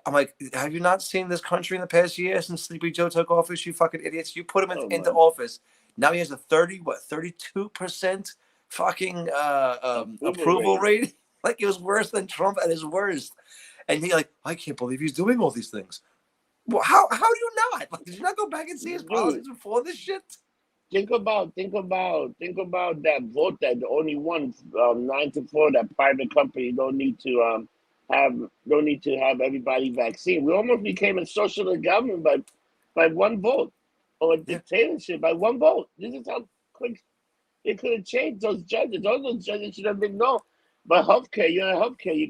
Speaker 2: I'm like, have you not seen this country in the past year since Sleepy Joe took office? You fucking idiots! You put him
Speaker 1: Oh
Speaker 2: into
Speaker 1: my
Speaker 2: office. Now he has a 32% fucking
Speaker 1: approval
Speaker 2: approval
Speaker 1: rating.
Speaker 2: rate. Like it was worse than Trump at his worst. And he like, I can't believe he's doing all these things. Well, how do you not? Like, did you not go back and see his
Speaker 1: Dude,
Speaker 2: policies before this shit?
Speaker 1: think about that vote that only won 9-4. That private company have don't need to have everybody vaccine. We almost became a socialist government by one vote, or a
Speaker 2: Yeah,
Speaker 1: dictatorship by one vote. This is how quick it could have changed those judges. All those judges should have been no. But healthcare, you're in healthcare, you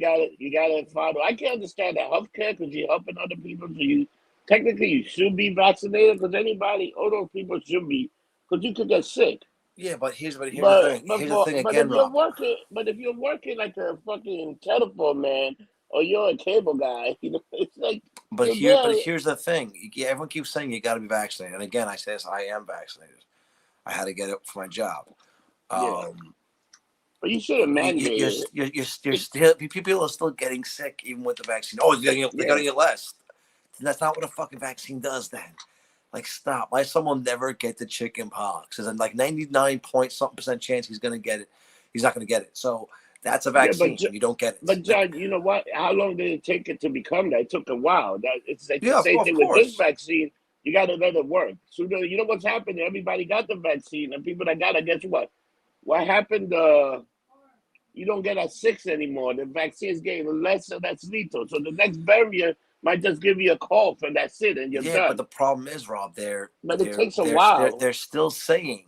Speaker 1: gotta follow. I can understand that healthcare because you're helping other people. So you technically you should be vaccinated because anybody, all those people should be, because you could get sick.
Speaker 2: yeah. Here's the
Speaker 1: But
Speaker 2: thing. Here's the thing
Speaker 1: if
Speaker 2: again,
Speaker 1: you're
Speaker 2: Rob.
Speaker 1: working like a fucking telephone man or you're a cable guy, it's like you're
Speaker 2: But
Speaker 1: there.
Speaker 2: here's the thing. Yeah, everyone keeps saying you got to be vaccinated, and again, I say this. I am vaccinated. I had to get it for my job.
Speaker 1: Yeah,
Speaker 2: Um,
Speaker 1: but you should have mandated it.
Speaker 2: you're still people are still getting sick even with the vaccine. Oh, they're
Speaker 1: Yeah,
Speaker 2: getting it less. That's not what a fucking vaccine does. Then, like, stop. My son will never get the chicken pox. There's like 99 point something percent chance he's gonna get it. He's not gonna get it. So that's a
Speaker 1: yeah,
Speaker 2: vaccine. You don't get it.
Speaker 1: But
Speaker 2: Like,
Speaker 1: John, you know what? How long did it take it to become that? It took a while. That it's like the
Speaker 2: yeah,
Speaker 1: same
Speaker 2: of
Speaker 1: thing with this
Speaker 2: course.
Speaker 1: vaccine. You got to let it work. So you know what's happening? Everybody got the vaccine, and people that got it, guess what? What happened? You don't get as sick anymore. The vaccine is getting less and that's lethal. So the next barrier might just give you a cough and that's it, and you're
Speaker 2: Yeah, but
Speaker 1: done.
Speaker 2: the problem is, Rob,
Speaker 1: But it takes a while.
Speaker 2: they're still saying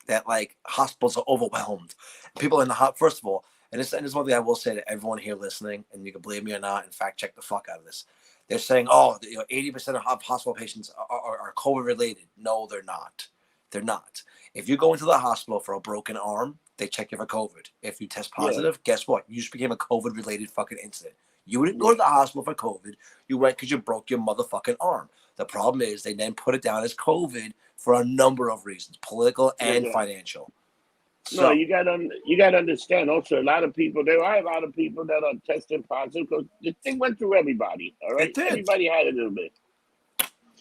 Speaker 2: that like hospitals are overwhelmed. People in the first of all, and this is one thing I will say to everyone here listening, and you can believe me or not, in fact, check the fuck out of this. They're saying, oh, 80% of hospital patients are COVID related. No, they're not. They're not. If you go into the hospital for a broken arm, they check you for COVID. If you test
Speaker 1: Yeah,
Speaker 2: positive, guess what? You just became a COVID related fucking incident. You didn't go to
Speaker 1: yeah,
Speaker 2: the hospital for COVID. You went because you broke your motherfucking arm. The problem is they then put it down as COVID for a number of reasons, political
Speaker 1: yeah,
Speaker 2: and
Speaker 1: yeah.
Speaker 2: financial.
Speaker 1: No,
Speaker 2: So
Speaker 1: you gotta understand. Also, a lot of people. There are a lot of people that are testing positive because the thing went through everybody. All
Speaker 2: it
Speaker 1: right,
Speaker 2: did.
Speaker 1: everybody had a little bit.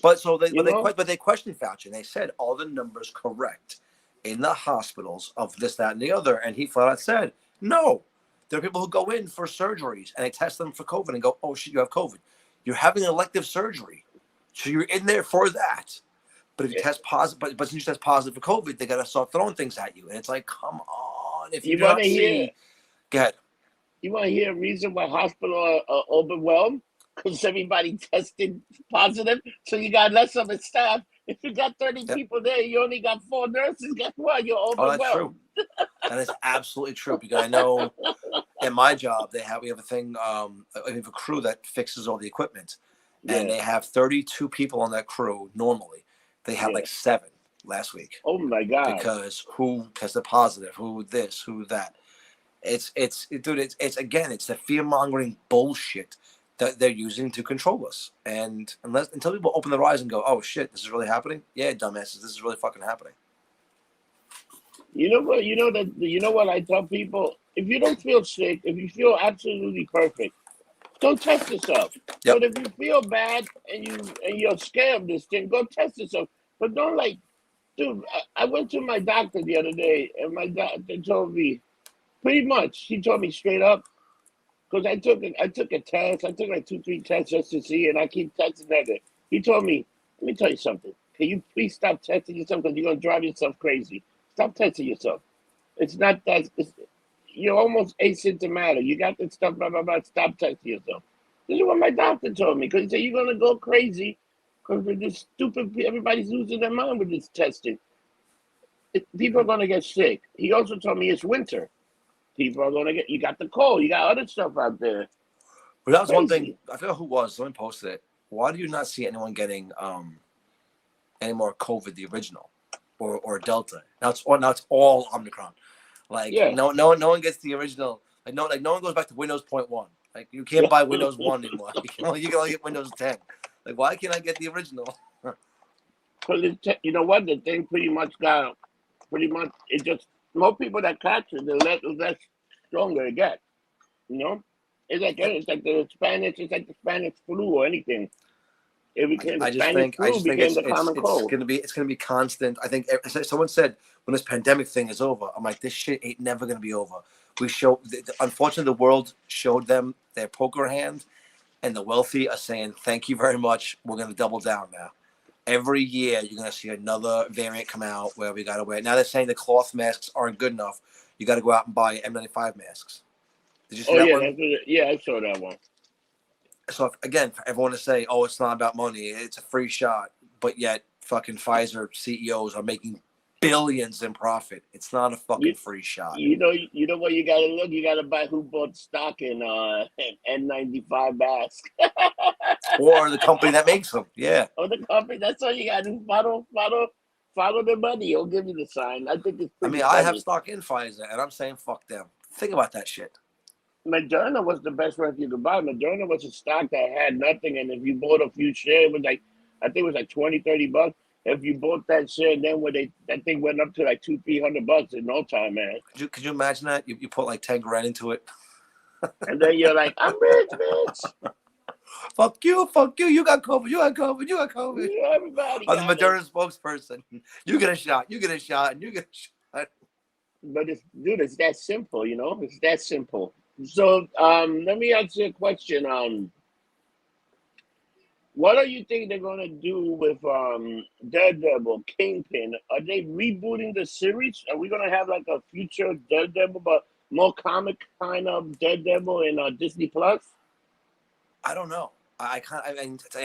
Speaker 2: But
Speaker 1: You know.
Speaker 2: they questioned Fauci and they said all the numbers correct in the hospitals of this, that, and the other. And he flat out said, no. There are people who go in for surgeries and they test them for COVID and go, oh shit, you have COVID. You're having an elective surgery. So you're in there for that. But if you
Speaker 1: Yeah.
Speaker 2: test positive, but since you test positive for COVID, they gotta start throwing things at you. And it's like, come on. If you
Speaker 1: You
Speaker 2: do
Speaker 1: want to
Speaker 2: not
Speaker 1: hear?
Speaker 2: see, go ahead.
Speaker 1: You want to hear a reason why hospitals are overwhelmed? Because everybody tested positive, so you got less of a staff. If you got 30
Speaker 2: Yeah.
Speaker 1: people there, you only got 4 nurses. Guess what? You're
Speaker 2: Oh, that's true.
Speaker 1: overwhelmed.
Speaker 2: That is absolutely true. Because I know at my job, we have a thing, we have a crew that fixes all the equipment, and
Speaker 1: Yeah,
Speaker 2: they have 32 people on that crew normally. They had
Speaker 1: yeah.
Speaker 2: like 7 last week
Speaker 1: Oh my God.
Speaker 2: because who tested positive, who this, who that. Dude, it's again, it's the fear mongering bullshit that they're using to control us. And until people open their eyes and go, oh shit, this is really happening. Yeah, dumbasses, this is really fucking happening.
Speaker 1: You know what? You know what I tell people? If you don't feel sick, if you feel absolutely perfect, don't test yourself.
Speaker 2: Yep.
Speaker 1: But if you feel bad and you're scared of this thing, go test yourself. But don't like, dude. I went to my doctor the other day, and my doctor told me pretty much. He told me straight up, because I took a test. I took like 2, 3 tests just to see, and I keep testing negative. He told me, "Let me tell you something. Can you please stop testing yourself because you're gonna drive yourself crazy. Stop testing yourself. It's not that. You're almost asymptomatic. You got this stuff. Blah blah blah. Stop testing yourself." This is what my doctor told me because he said you're gonna go crazy because with this stupid. Everybody's losing their mind with this testing. People are gonna get sick. He also told me it's winter. People are gonna get. You got the cold. You got other stuff out there.
Speaker 2: But that was one thing.
Speaker 1: Crazy.
Speaker 2: I forgot who it was. Someone posted it. Why do you not see anyone getting any more COVID, the original, or Delta? Now it's all Omicron. Like
Speaker 1: Yeah.
Speaker 2: no one gets the original. Like no one goes back to Windows Point 1. Like you can't buy Windows 1 anymore. You can only get Windows 10. Like why can't I get the original?
Speaker 1: You know what? The thing pretty much it just more people that catch it, the less stronger it gets. You know, it's like the Spanish, it's like the Spanish flu or anything. It became the Spanish
Speaker 2: I
Speaker 1: flu
Speaker 2: just think
Speaker 1: became the common cold.
Speaker 2: it's gonna be constant. I think someone said when this pandemic thing is over, I'm like this shit ain't never gonna be over. Unfortunately the world showed them their poker hand, and the wealthy are saying thank you very much. We're gonna double down now. Every year you're gonna see another variant come out where we gotta wear. Now they're saying the cloth masks aren't good enough. You got to go out and buy N95 masks. Did you see
Speaker 1: Oh
Speaker 2: that
Speaker 1: yeah,
Speaker 2: one?
Speaker 1: yeah, I saw that one.
Speaker 2: So again, for everyone to say, "Oh, it's not about money; it's a free shot," but yet fucking Pfizer CEOs are making billions in profit. It's not a fucking
Speaker 1: You
Speaker 2: free shot.
Speaker 1: you know what you gotta look. You gotta buy who bought stock in N95 mask.
Speaker 2: Or the company that makes them. Yeah.
Speaker 1: Or the company. That's all you got to follow the money. He'll give you the sign. I think it's
Speaker 2: I
Speaker 1: pretty
Speaker 2: mean, I have
Speaker 1: funny.
Speaker 2: stock in Pfizer, and I'm saying fuck them. Think about that shit.
Speaker 1: Moderna was the best one you could buy. Moderna was a stock that had nothing, and if you bought a few shares, it was like I think it was like 20, 30 bucks. If you bought that share, then when that thing went up to like 200, 300 bucks in no time, man.
Speaker 2: Could you imagine that? You put like 10 grand into it.
Speaker 1: And then you're like, I'm rich, bitch.
Speaker 2: Fuck you, fuck you. You got COVID. You got COVID. You got COVID.
Speaker 1: Yeah, everybody
Speaker 2: I'm the
Speaker 1: got it.
Speaker 2: Moderna spokesperson. You get a shot. You get a shot. And you get a shot.
Speaker 1: But it's that simple, you know. It's that simple. So, let me ask you a question. What do you think they're gonna do with Daredevil, Kingpin? Are they rebooting the series? Are we gonna have like a future Daredevil, but more comic kind of Daredevil in Disney Plus?
Speaker 2: I don't know. I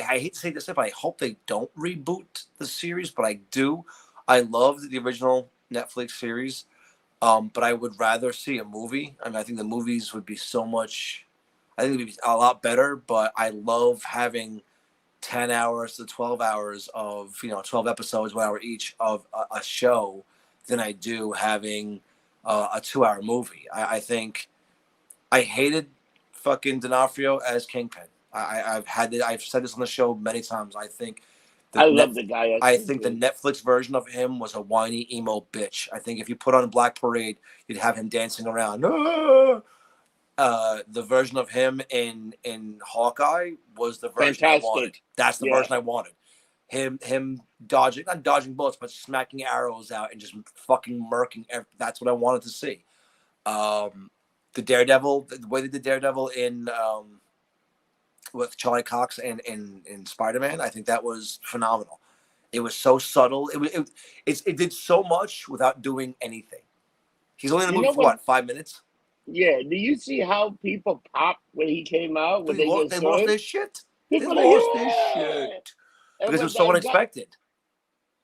Speaker 2: hate to say this, but I hope they don't reboot the series. But I do. I loved the original Netflix series. But I would rather see a movie. I mean, I think the movies would be so much. I think it'd be a lot better. But I love having 10 hours to 12 hours of 12 episodes, 1 hour each of a show than I do having a 2 hour movie. I think I hated fucking D'Onofrio as Kingpin. I've said this on the show many times.
Speaker 1: I love the guy as
Speaker 2: I think the
Speaker 1: Kingpin.
Speaker 2: Netflix version of him was a whiny emo bitch. I think if you put on Black Parade, you'd have him dancing around. Ah! The version of him in Hawkeye was the version I wanted.
Speaker 1: Fantastic.
Speaker 2: That's the
Speaker 1: Yeah.
Speaker 2: version I wanted. Him dodging, not dodging bullets, but smacking arrows out and just fucking murking. That's what I wanted to see. The Daredevil, the way they did Daredevil in with Charlie Cox and in Spider-Man, I think that was phenomenal. It was so subtle. It did so much without doing anything. He's only in the
Speaker 1: You
Speaker 2: movie
Speaker 1: know
Speaker 2: for
Speaker 1: what?
Speaker 2: what, 5 minutes?
Speaker 1: Yeah. Do you see how people popped when he came out when
Speaker 2: Dude,
Speaker 1: they just
Speaker 2: they
Speaker 1: saw
Speaker 2: lost
Speaker 1: him?
Speaker 2: their shit. They
Speaker 1: People are like,
Speaker 2: lost their
Speaker 1: yeah.
Speaker 2: shit
Speaker 1: And
Speaker 2: because it
Speaker 1: when
Speaker 2: was so
Speaker 1: that guy
Speaker 2: unexpected.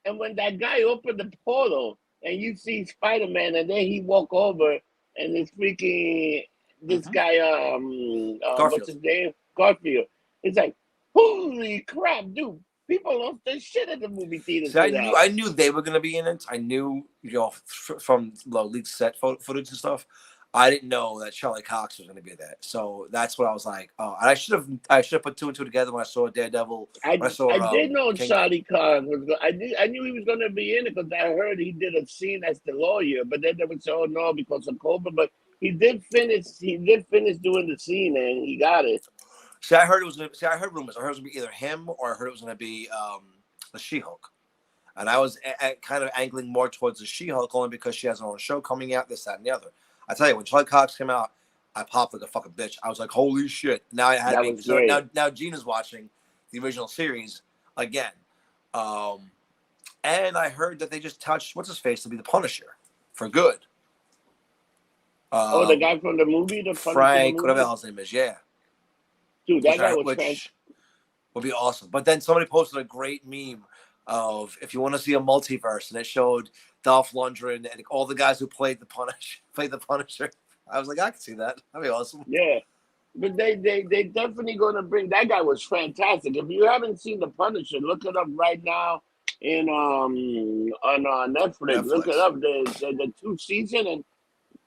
Speaker 1: and when that guy opened the portal and you see Spider Man and then he walk over and this
Speaker 2: Mm-hmm.
Speaker 1: guy what's
Speaker 2: Garfield.
Speaker 1: his name? Garfield. It's like, holy crap, dude. People lost their shit at the movie theater
Speaker 2: See,
Speaker 1: to that.
Speaker 2: I knew they were gonna be in it. I knew, from the leaked set footage and stuff. I didn't know that Charlie Cox was gonna be there. So that's what I was like. Oh, and I should have put two and two together when I saw Daredevil. When I
Speaker 1: I
Speaker 2: saw
Speaker 1: did know
Speaker 2: Kingpin.
Speaker 1: Charlie Cox was going. I knew he was going to be in it because I heard he did a scene as the lawyer, but then they would say, "Oh no," because of COVID. But he did finish. He did finish doing the scene, and he got it.
Speaker 2: See, I heard it was. I heard rumors. I heard it was gonna be either him or I heard it was gonna be the She-Hulk. And I was kind of angling more towards the She-Hulk only because she has her own show coming out, this, that, and the other. I tell you, when Charlie Cox came out, I popped like a fucking bitch. I was like, holy shit. Now I had
Speaker 1: That
Speaker 2: me.
Speaker 1: was
Speaker 2: So
Speaker 1: great.
Speaker 2: now Gina's watching the original series again. And I heard that they just touched what's his face to be the Punisher for good.
Speaker 1: Oh, the
Speaker 2: Uh,
Speaker 1: guy from the movie, the Punisher, the
Speaker 2: Frank, whatever the
Speaker 1: movie.
Speaker 2: hell his name is, yeah.
Speaker 1: Dude,
Speaker 2: Which
Speaker 1: that guy
Speaker 2: I
Speaker 1: was fantastic.
Speaker 2: which would be awesome. But then somebody posted a great meme of if you want to see a multiverse, and it showed Dolph Lundgren and all the guys who played the Punisher. I was like, I can see that. That'd be awesome.
Speaker 1: Yeah. But they definitely gonna bring that guy was fantastic. If you haven't seen The Punisher, look it up right now in on Netflix. Look it
Speaker 2: Netflix.
Speaker 1: up. The two season and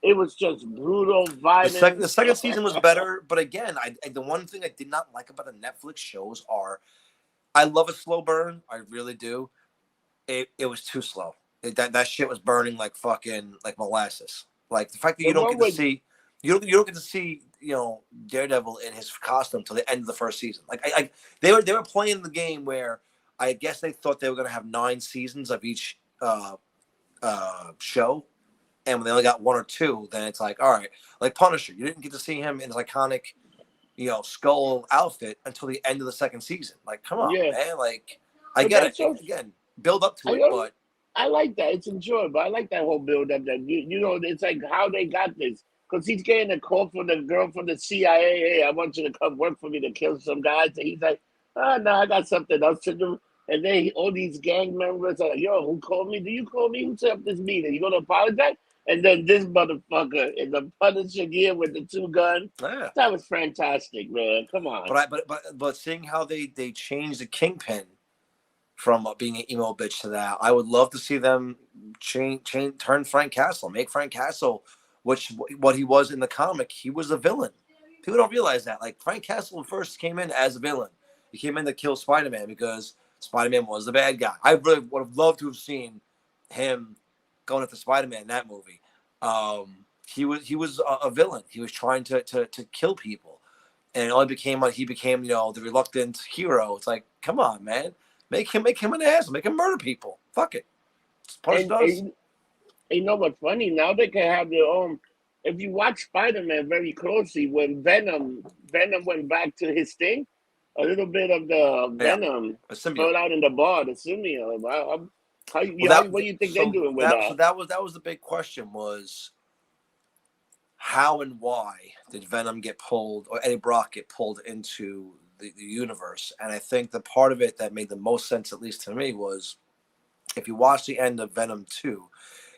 Speaker 1: it was just brutal
Speaker 2: The
Speaker 1: violence.
Speaker 2: second season was better, but again, the one thing I did not like about the Netflix shows are I love a slow burn, I really do. It was too slow. That shit was burning like fucking like molasses. Like the fact that
Speaker 1: The
Speaker 2: you don't
Speaker 1: one
Speaker 2: get to
Speaker 1: with
Speaker 2: see you don't get to see Daredevil in his costume till the end of the first season. Like they were playing the game where I guess they thought they were gonna have 9 seasons of each show, and when they only got 1 or 2, then it's like all right, like Punisher, you didn't get to see him in his iconic skull outfit until the end of the second season. Like come on,
Speaker 1: yeah,
Speaker 2: man. Like I
Speaker 1: but
Speaker 2: get
Speaker 1: that's
Speaker 2: it
Speaker 1: so
Speaker 2: again, build up to
Speaker 1: I
Speaker 2: it,
Speaker 1: don't
Speaker 2: but
Speaker 1: I like that. It's enjoyable. I like that whole build up. That it's like how they got this because he's getting a call from the girl from the CIA. Hey, I want you to come work for me to kill some guys. And he's like, oh no, I got something else to do. And then all these gang members are like, yo, who called me? Do you call me? Who set up this meeting? You gonna apologize? And then this motherfucker in the Punisher gear with the 2 guns.
Speaker 2: yeah.
Speaker 1: That was fantastic, man. Come on.
Speaker 2: But seeing how they changed the Kingpin from being an emo bitch to that, I would love to see them turn Frank Castle, make Frank Castle, which what he was in the comic, he was a villain. People don't realize that. Like Frank Castle first came in as a villain. He came in to kill Spider-Man because Spider-Man was the bad guy. I really would have loved to have seen him going after Spider-Man in that movie. He was a villain. He was trying to kill people, and it only became like he became the reluctant hero. It's like, come on, man, make him an ass, make him murder people. Fuck it, Punisher
Speaker 1: And,
Speaker 2: does.
Speaker 1: and you know what's funny? Now they can have their own. If you watch Spider Man very closely, when Venom went back to his thing, a little bit of the
Speaker 2: Yeah,
Speaker 1: Venom
Speaker 2: a symbiote.
Speaker 1: fell out in the bar, the symbiote.
Speaker 2: Well,
Speaker 1: What do you think they're doing with
Speaker 2: so
Speaker 1: that?
Speaker 2: that was the big question was how and why did Venom get pulled or Eddie Brock get pulled into the universe? And I think the part of it that made the most sense, at least to me, was if you watch the end of Venom 2,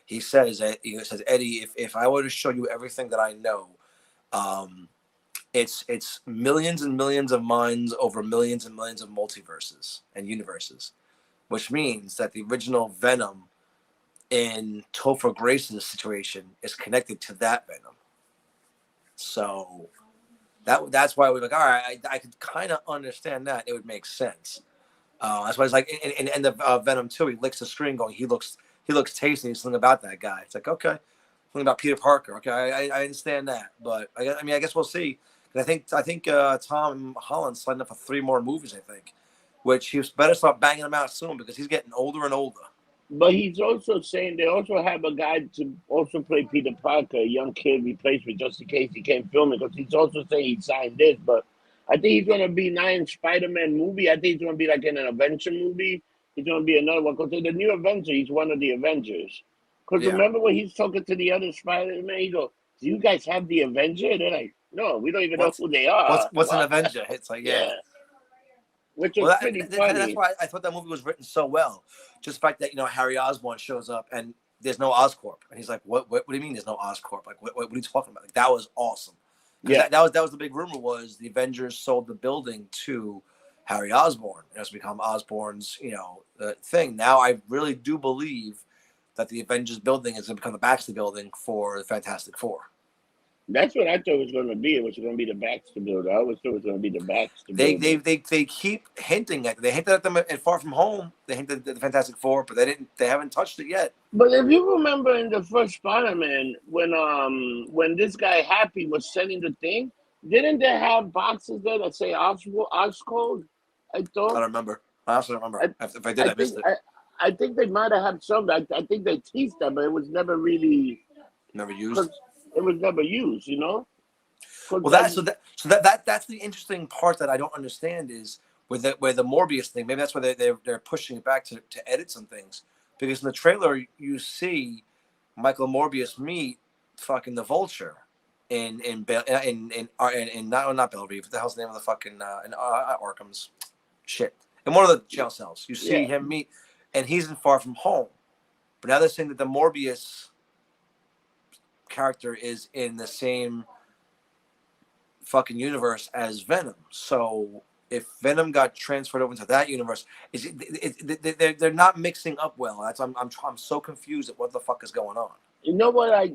Speaker 2: he says Eddie, if I were to show you everything that I know, um, it's millions and millions of minds over millions and millions of multiverses and universes, which means that the original Venom in Topher Grace's situation is connected to that Venom. So that's why we're like, all right, I could kind of understand that. It would make sense. That's why it's like in the Venom 2, he licks the screen going, he looks tasty. Something about that guy. It's like, okay, something about Peter Parker. Okay, I understand that, but I guess we'll see. I think Tom Holland's signed up for 3 more movies. I think, which he better start banging them out soon because he's getting older and older.
Speaker 1: But he's also saying they also have a guy to also play Peter Parker, a young kid replacement, just in case he can't film it. Because he's also saying he signed this, but I think he's gonna be not in Spider-Man movie. I think he's gonna be like in an Avenger movie. He's gonna be another one because the new Avenger, he's one of the Avengers. Because
Speaker 2: Yeah.
Speaker 1: remember when he's talking to the other Spider-Man, he go, "Do you guys have the Avenger?" And they're like, "No, we don't even know
Speaker 2: What's
Speaker 1: who they are."
Speaker 2: what's an
Speaker 1: What?
Speaker 2: Avenger? It's like, yeah.
Speaker 1: Yeah, which
Speaker 2: Well,
Speaker 1: was pretty
Speaker 2: that's
Speaker 1: funny.
Speaker 2: why I thought that movie was written so well. Just the fact that Harry Osborn shows up and there's no Oscorp, and he's like, "What do you mean there's no Oscorp? Like, what are you talking about?" Like, that was awesome because
Speaker 1: Yeah.
Speaker 2: that was the big rumor was the Avengers sold the building to Harry Osborn. It has become Osborn's thing. Now I really do believe that the Avengers building is going to become the Baxter building for the Fantastic Four.
Speaker 1: That's what I thought it was going to be. It was going to be the Baxter building. I always thought it was going to be the Baxter
Speaker 2: They they
Speaker 1: building.
Speaker 2: they they keep hinting at. They hinted at them at Far From Home. They hinted at the Fantastic Four, but they didn't. They haven't touched it yet.
Speaker 1: But if you remember in the first Spider-Man, when this guy Happy was sending the thing, didn't they have boxes there that say Oscode? I
Speaker 2: I
Speaker 1: thought.
Speaker 2: don't remember. I also don't remember.
Speaker 1: I
Speaker 2: If I did,
Speaker 1: I
Speaker 2: I missed
Speaker 1: think
Speaker 2: it.
Speaker 1: I think they might have had some. I think they teased them, but it was never really
Speaker 2: Never used.
Speaker 1: because it was never used. You know. Cause
Speaker 2: Well,
Speaker 1: like,
Speaker 2: that's the interesting part that I don't understand is where the Morbius thing. Maybe that's why they're pushing it back to edit some things, because in the trailer you see Michael Morbius meet fucking the Vulture in not Belle Reve. What the hell's the name of the fucking in Arkham's shit, in one of the jail cells. You see
Speaker 1: yeah.
Speaker 2: him meet, and he's in Far From Home. But now they're saying that the Morbius character is in the same fucking universe as Venom. So if Venom got transferred over into that universe, they're not mixing up well. I'm so confused at what the fuck is going on.
Speaker 1: You know what I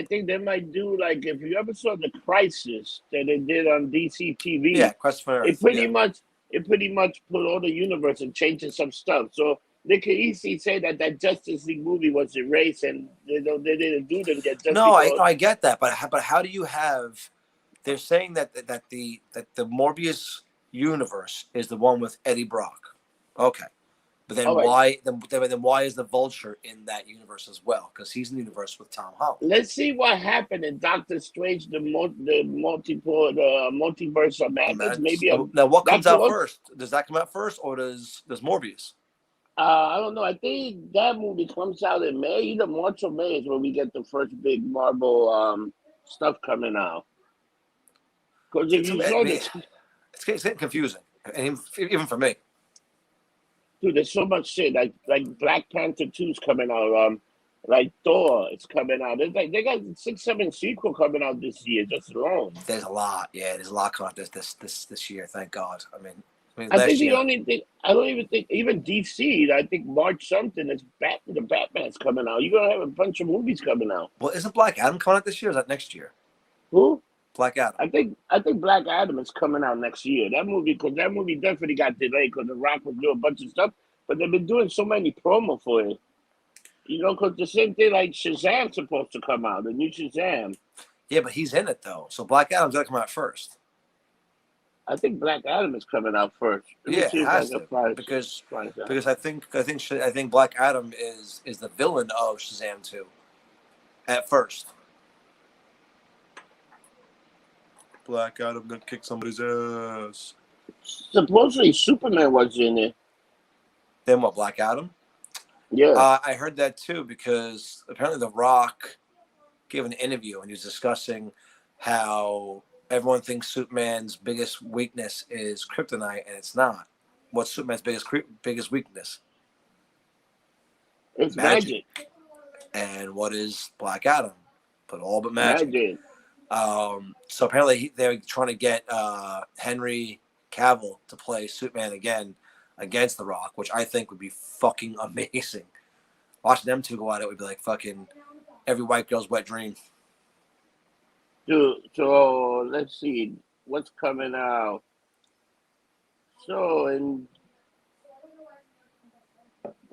Speaker 1: think they might do. Like if you ever saw the Crisis that they did on DC
Speaker 2: Yeah,
Speaker 1: TV,
Speaker 2: Quest for
Speaker 1: it
Speaker 2: Earth.
Speaker 1: pretty
Speaker 2: Yeah.
Speaker 1: much it pretty much put all the universe and changing some stuff. So they could easily say that that Justice League movie was erased and they didn't do them yet just
Speaker 2: No,
Speaker 1: because.
Speaker 2: I get that, but how do you have? They're saying that the Morbius universe is the one with Eddie Brock. Okay, but
Speaker 1: All
Speaker 2: then
Speaker 1: right,
Speaker 2: why is the Vulture in that universe as well? Because he's in the universe with Tom Holland.
Speaker 1: let's see what happened in Doctor Strange, the multiverse of madness. Maybe
Speaker 2: Now, what
Speaker 1: that
Speaker 2: comes out
Speaker 1: close.
Speaker 2: first? Does that come out first, or does Morbius?
Speaker 1: I don't know. I think that movie comes out in May. Either March or May is when we get the first big Marvel stuff coming out. Because if
Speaker 2: It's,
Speaker 1: you saw
Speaker 2: it's,
Speaker 1: this,
Speaker 2: it's getting confusing, and even for me.
Speaker 1: dude, there's so much shit. Like Black Panther 2 is coming out. Like Thor is coming out. There's like they got 6, 7 sequel coming out this year just alone.
Speaker 2: There's a lot. Yeah, there's a lot coming out this year. Thank God. I mean,
Speaker 1: I think
Speaker 2: last
Speaker 1: the
Speaker 2: year.
Speaker 1: only thing I don't even think even DC. I think March something is the Batman's coming out. You're gonna have a bunch of movies coming out.
Speaker 2: Well, isn't Black Adam coming out this year? Or is that next year?
Speaker 1: Who?
Speaker 2: Black Adam.
Speaker 1: I think Black Adam is coming out next year. Because that movie definitely got delayed because The Rock was doing a bunch of stuff. But they've been doing so many promo for it. You know, because the same thing like Shazam's supposed to come out, the new Shazam.
Speaker 2: Yeah, but he's in it though. So Black Adam's got to come out first.
Speaker 1: I think Black Adam is coming out first. Let me
Speaker 2: Yeah, it
Speaker 1: see if I
Speaker 2: has
Speaker 1: can
Speaker 2: to
Speaker 1: find that.
Speaker 2: because I think Black Adam is the villain of Shazam 2 at first. Black Adam gonna kick somebody's ass.
Speaker 1: Supposedly Superman was in it.
Speaker 2: Then what? Black Adam?
Speaker 1: Yeah.
Speaker 2: I heard that too because apparently The Rock gave an interview and he was discussing how everyone thinks Superman's biggest weakness is kryptonite, and it's not. What's Superman's biggest weakness?
Speaker 1: It's
Speaker 2: Magic.
Speaker 1: magic.
Speaker 2: And what is Black Adam? But all but magic.
Speaker 1: Magic.
Speaker 2: So apparently they're trying to get Henry Cavill to play Superman again against The Rock, which I think would be fucking amazing. Watching them two go at it would be like fucking every white girl's wet dream.
Speaker 1: Dude, so let's see what's coming out. So and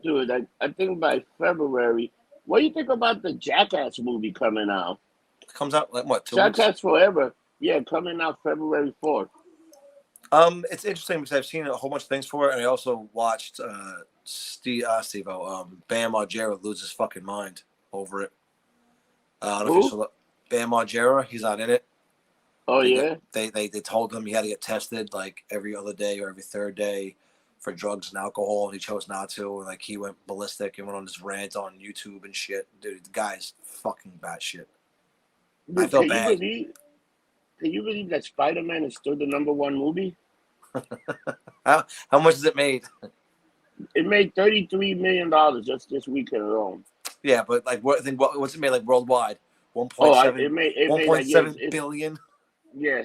Speaker 1: dude, I think by February. What do you think about the Jackass movie coming out?
Speaker 2: It comes out like what, 2 weeks?
Speaker 1: Jackass Forever. Yeah, coming out February 4th.
Speaker 2: It's interesting because I've seen a whole bunch of things for it, and I also watched Bam Margera lose his fucking mind over it. I don't know if you saw that. Bam Margera, he's not in it.
Speaker 1: Oh yeah.
Speaker 2: They told him he had to get tested like every other day or every third day for drugs and alcohol, and he chose not to. And like he went ballistic and went on this rant on YouTube and shit. Dude, the guy's fucking batshit.
Speaker 1: Dude,
Speaker 2: I feel bad.
Speaker 1: Can you believe that Spider-Man is still the #1 movie?
Speaker 2: How much has it made?
Speaker 1: It made $33 million just this weekend alone.
Speaker 2: Yeah, but like what's it made like worldwide? 1.7
Speaker 1: it made like
Speaker 2: 1.7 billion.
Speaker 1: Yeah.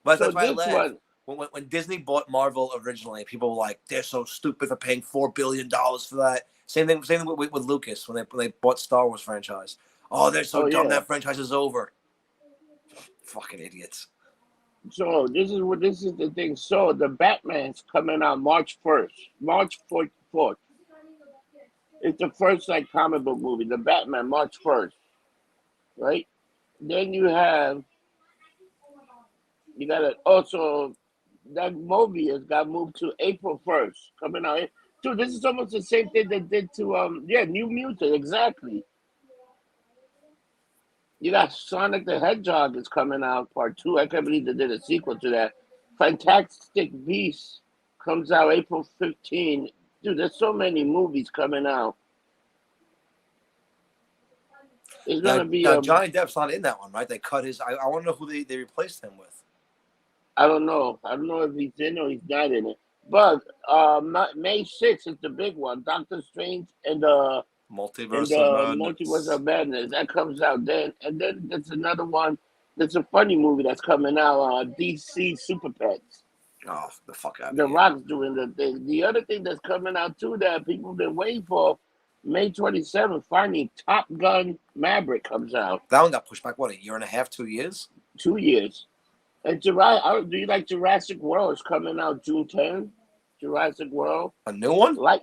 Speaker 2: But
Speaker 1: So
Speaker 2: that's why I
Speaker 1: this
Speaker 2: laughed.
Speaker 1: one,
Speaker 2: When Disney bought Marvel originally, people were like, "They're so stupid for paying $4 billion for that." Same thing with Lucas when they bought Star Wars franchise. Oh, they're so dumb.
Speaker 1: yeah.
Speaker 2: That franchise is over. Fucking idiots.
Speaker 1: So this is the thing. So the Batman's coming out March 1st, March 4th. It's the first like comic book movie. The Batman March 1st, right? Then you got it. Also, that movie has got moved to April 1st, coming out. Dude, this is almost the same thing they did to New Mutant, exactly. You got Sonic the Hedgehog is coming out, part two. I can't believe they did a sequel to that. Fantastic Beasts comes out April 15th. Dude, there's so many movies coming out. It's
Speaker 2: Now,
Speaker 1: gonna be
Speaker 2: now
Speaker 1: a.
Speaker 2: Johnny Depp's not in that one, right? They cut his. I want to know who they replaced him with.
Speaker 1: I don't know. I don't know if he's in or he's not in it. But May 6th is the big one. Doctor Strange and
Speaker 2: Multiverse of
Speaker 1: the Multiverse
Speaker 2: Madness.
Speaker 1: of Madness. That comes out then. And then there's another one. There's a funny movie that's coming out. DC Super Pets.
Speaker 2: Oh, the fuck out of
Speaker 1: The
Speaker 2: here!
Speaker 1: Rock's doing the thing. The other thing that's coming out too that people been waiting for, May 27th, finally Top Gun Maverick comes out.
Speaker 2: That one got pushed back. What, a year and a half, 2 years?
Speaker 1: 2 years. And do you like Jurassic World? It's coming out June 10th. Jurassic World.
Speaker 2: A new one?
Speaker 1: Like,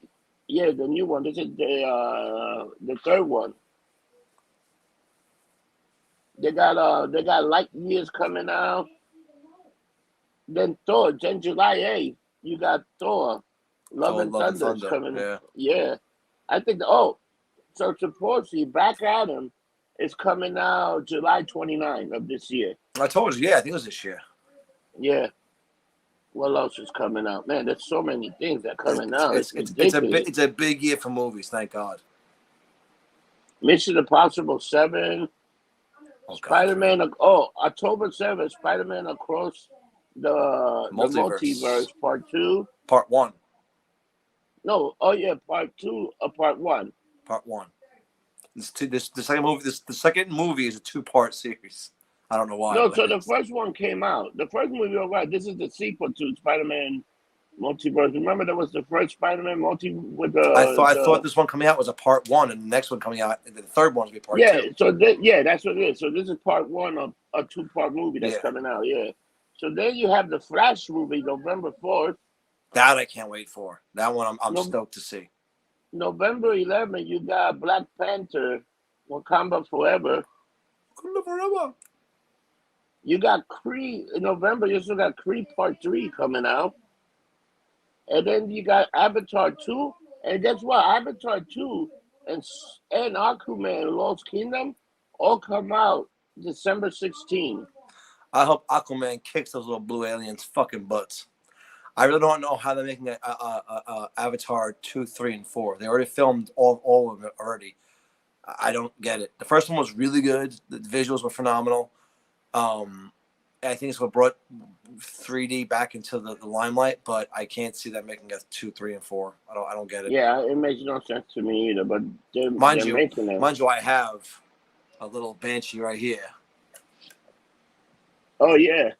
Speaker 1: yeah, the new one. This is the third one. They got Light Years coming out. Then Thor, then July 8th, you got Thor. Love
Speaker 2: Oh,
Speaker 1: and
Speaker 2: Love and
Speaker 1: Thunder is
Speaker 2: Thunder.
Speaker 1: coming.
Speaker 2: Yeah.
Speaker 1: Yeah. I think so supposedly Black Adam is coming out July 29th of this year.
Speaker 2: I told you. Yeah, I think it was this year.
Speaker 1: Yeah. What else is coming out? Man, there's so many things that are coming out.
Speaker 2: It's
Speaker 1: Ridiculous.
Speaker 2: it's a big year for movies. Thank God.
Speaker 1: Mission Impossible 7.
Speaker 2: Oh,
Speaker 1: Spider-Man. October 7th, Spider-Man Across the Multiverse Part 2.
Speaker 2: Part 1.
Speaker 1: No, Part 2 or Part 1.
Speaker 2: Part 1. The second movie is a 2-part series. I don't know why.
Speaker 1: No, so the first one came out. The first movie, all right. This is the sequel to Spider-Man Multiverse. Remember, there was the first Spider-Man with the.
Speaker 2: I thought this one coming out was a part 1, and the next one coming out, the third one will be part 2.
Speaker 1: So that's what it is. So this is part 1 of a 2-part movie that's coming out. Yeah. So then you have the Flash movie, November 4th.
Speaker 2: That I can't wait for. That one I'm stoked to see.
Speaker 1: November 11th, you got Black Panther, Wakanda Forever.
Speaker 2: Wakanda Forever.
Speaker 1: You got Creed in November. You still got Creed Part 3 coming out. And then you got Avatar 2. And guess what? Avatar 2 and Aquaman Lost Kingdom all come out December 16th.
Speaker 2: I hope Aquaman kicks those little blue aliens' fucking butts. I really don't know how they're making a Avatar 2, 3, and 4. They already filmed all of it already. I don't get it. The first one was really good. The visuals were phenomenal. I think it's what brought 3D back into the limelight, but I can't see them making a 2, 3, and 4. I don't get it.
Speaker 1: Yeah, it makes no sense to me either. But they're making it.
Speaker 2: Mind you, I have a little Banshee right here.
Speaker 1: Oh yeah.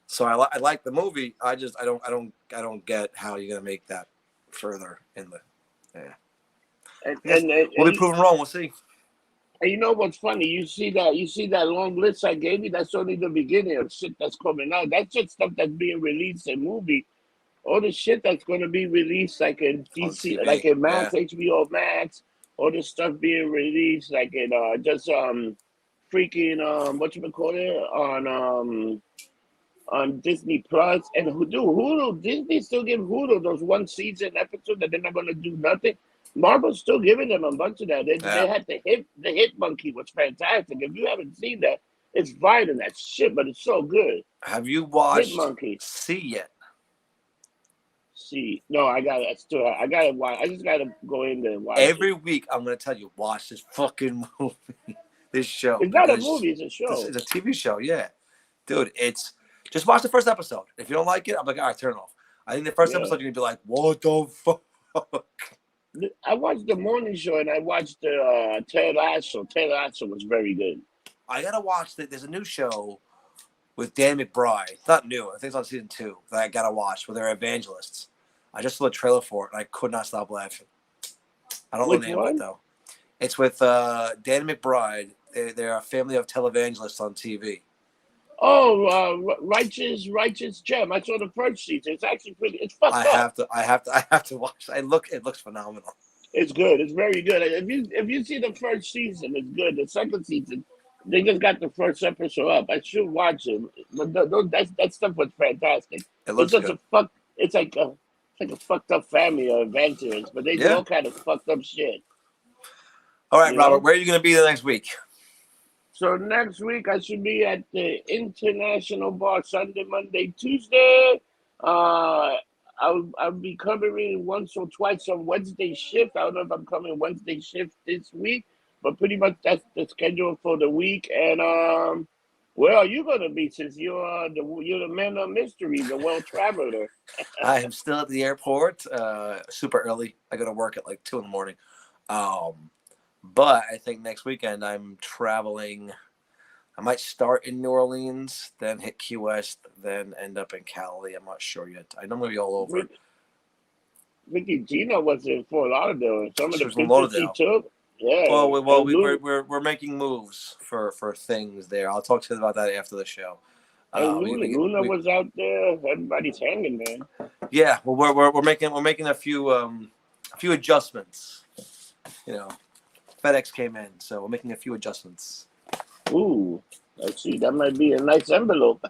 Speaker 2: So I like the movie. I don't get how you're gonna make that further in the we'll be proven wrong. We'll see.
Speaker 1: And you know what's funny? You see that long list I gave you. That's only the beginning of shit that's coming out. That's just stuff that's being released in movie. All the shit that's going to be released like in DC, like in Max, HBO Max. All the stuff being released like in freaking on Disney Plus and Hulu. Disney still give Hulu those one season episodes that they're not going to do nothing. Marvel's still giving them a bunch of that. They had the hit monkey was fantastic. If you haven't seen that, it's violent that shit, but it's so good.
Speaker 2: Have you watched
Speaker 1: Monkey.
Speaker 2: See yet?
Speaker 1: See, no, I gotta watch. I just gotta go in there and watch.
Speaker 2: Every week I'm gonna tell you, watch this fucking movie. This show.
Speaker 1: It's not a movie, it's a show.
Speaker 2: It's a TV show, yeah. Dude, just watch the first episode. If you don't like it, I'm like, all right, turn it off. I think the first episode you're gonna be like, what the fuck?
Speaker 1: I watched the morning show and I watched the Ted Lasso. Ted Lasso was very good.
Speaker 2: I gotta watch that. There's a new show with Dan McBride. It's not new. I think it's on season 2 that I gotta watch where they're evangelists. I just saw a trailer for it and I could not stop laughing. I don't know the name of it though. It's with Dan McBride. They're a family of televangelists on TV.
Speaker 1: Oh, Righteous Gem. I saw the first season. It's actually pretty. It's fucked up.
Speaker 2: I have to watch. It looks phenomenal. It's
Speaker 1: good. It's very good. If you see the first season, it's good. The second season, they just got the first episode up. I should watch it. But that stuff was fantastic.
Speaker 2: It looks good.
Speaker 1: It's like a fucked up family of evangelists, but they do all kind of fucked up shit.
Speaker 2: All right, Robert. Where are you going to be the next week?
Speaker 1: So next week I should be at the International Bar Sunday, Monday, Tuesday. Uh, I'll be covering once or twice on Wednesday shift. I don't know if I'm coming Wednesday shift this week, but pretty much that's the schedule for the week. And where are you gonna be since you're the man of mystery, the world traveler?
Speaker 2: I am still at the airport, super early. I go to work at like 2 in the morning. But I think next weekend I'm traveling. I might start in New Orleans, then hit Key West, then end up in Cali. I'm not sure yet. I know I'm gonna be all over.
Speaker 1: Ricky Gina was in Fort Lauderdale, and some of
Speaker 2: She
Speaker 1: the
Speaker 2: was in
Speaker 1: pictures she
Speaker 2: Lauderdale.
Speaker 1: took. Yeah,
Speaker 2: Well,
Speaker 1: and Luna,
Speaker 2: we're making moves for things there. I'll talk to you about that after the show.
Speaker 1: Luna was out there. Everybody's hanging, man.
Speaker 2: Yeah, well, we're making a few adjustments. You know, FedEx came in, so we're making a few adjustments.
Speaker 1: Ooh, I see. That might be a nice envelope.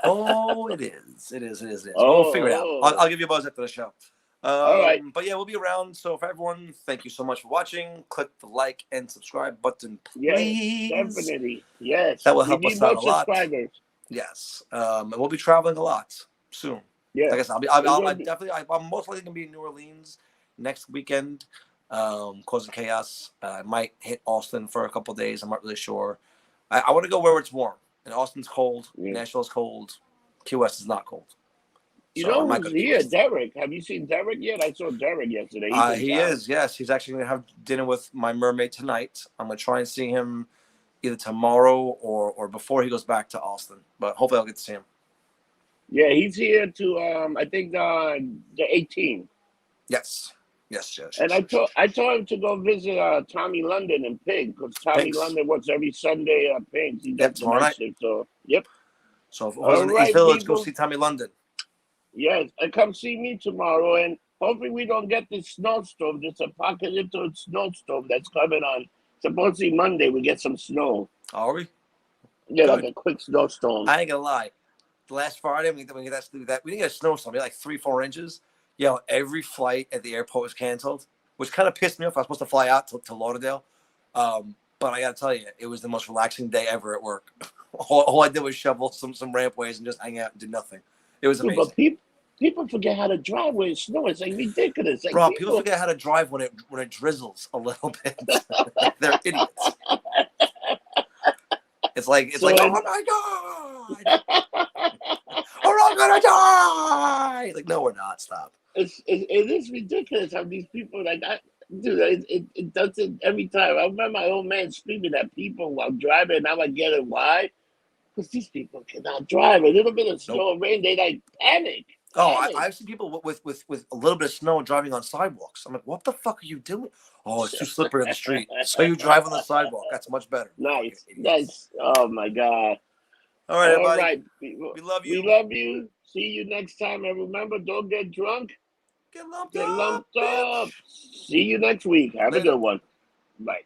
Speaker 2: Oh, it is. It is. We'll figure it out.
Speaker 1: Oh,
Speaker 2: I'll give you a buzz after the show.
Speaker 1: all right.
Speaker 2: But yeah, we'll be around. So for everyone, thank you so much for watching. Click the like and subscribe button, please.
Speaker 1: Yes, definitely. Yes,
Speaker 2: That will
Speaker 1: we
Speaker 2: help
Speaker 1: need
Speaker 2: us
Speaker 1: more
Speaker 2: out a lot.
Speaker 1: subscribers.
Speaker 2: Yes. And we'll be traveling a lot soon.
Speaker 1: Yeah,
Speaker 2: Like I said, I'm most likely gonna be in New Orleans next weekend, causing chaos. I might hit Austin for a couple of days. I'm not really sure. I want to go where it's warm. And Austin's cold.
Speaker 1: yeah.
Speaker 2: Nashville's cold. Key West is not cold.
Speaker 1: You
Speaker 2: So I
Speaker 1: know
Speaker 2: might
Speaker 1: who's
Speaker 2: go to Key
Speaker 1: here?
Speaker 2: West.
Speaker 1: Derek. Have you seen Derek yet? I saw Derek yesterday. He's in
Speaker 2: He
Speaker 1: town.
Speaker 2: is. Yes, he's actually gonna have dinner with my mermaid tonight. I'm gonna try and see him either tomorrow or before he goes back to Austin. But hopefully I'll get to see him.
Speaker 1: Yeah, he's here to I think the 18th.
Speaker 2: Yes.
Speaker 1: And I told him to go visit Tommy London and Pig because Tommy
Speaker 2: Thanks.
Speaker 1: London works every Sunday at Pigs. He does
Speaker 2: Yep,
Speaker 1: the
Speaker 2: tomorrow
Speaker 1: night
Speaker 2: night.
Speaker 1: shift. So yep.
Speaker 2: So if it
Speaker 1: All
Speaker 2: was in the East
Speaker 1: right,
Speaker 2: Village, go
Speaker 1: people.
Speaker 2: see Tommy London.
Speaker 1: Yes, and come see me tomorrow. And hopefully we don't get this snowstorm, this apocalyptic snowstorm that's coming on. Supposedly Monday we get some snow.
Speaker 2: Are we?
Speaker 1: Yeah,
Speaker 2: Good.
Speaker 1: like a quick snowstorm.
Speaker 2: I ain't gonna lie. Last Friday, we didn't get a snowstorm. We had like 3-4 inches. Yo, every flight at the airport was canceled, which kind of pissed me off. I was supposed to fly out to Lauderdale. But I got to tell you, it was the most relaxing day ever at work. All I did was shovel some rampways and just hang out and do nothing. It was
Speaker 1: Dude,
Speaker 2: amazing.
Speaker 1: but people forget how to drive when it's snowing. It's like ridiculous. Like,
Speaker 2: Bro, people forget how to drive when it drizzles a little bit. They're idiots. It's like, oh my God, we're all gonna die. Like, no, we're not. Stop.
Speaker 1: It is ridiculous how these people dude. It does it every time. I remember my old man screaming at people while driving. Now I get it why. Because these people cannot drive. A little bit of snow and rain, they like panic.
Speaker 2: Oh, I've seen people with a little bit of snow driving on sidewalks. I'm like, what the fuck are you doing? Oh, it's too slippery on the street. So you drive on the sidewalk. That's much better.
Speaker 1: Nice. Nice. Oh my God.
Speaker 2: All right, everybody.
Speaker 1: All right.
Speaker 2: We love you.
Speaker 1: We love you. See you next time. And remember, don't get drunk.
Speaker 2: Get lumped
Speaker 1: Get lumped
Speaker 2: up.
Speaker 1: up. See you next week. Have a good one. Bye.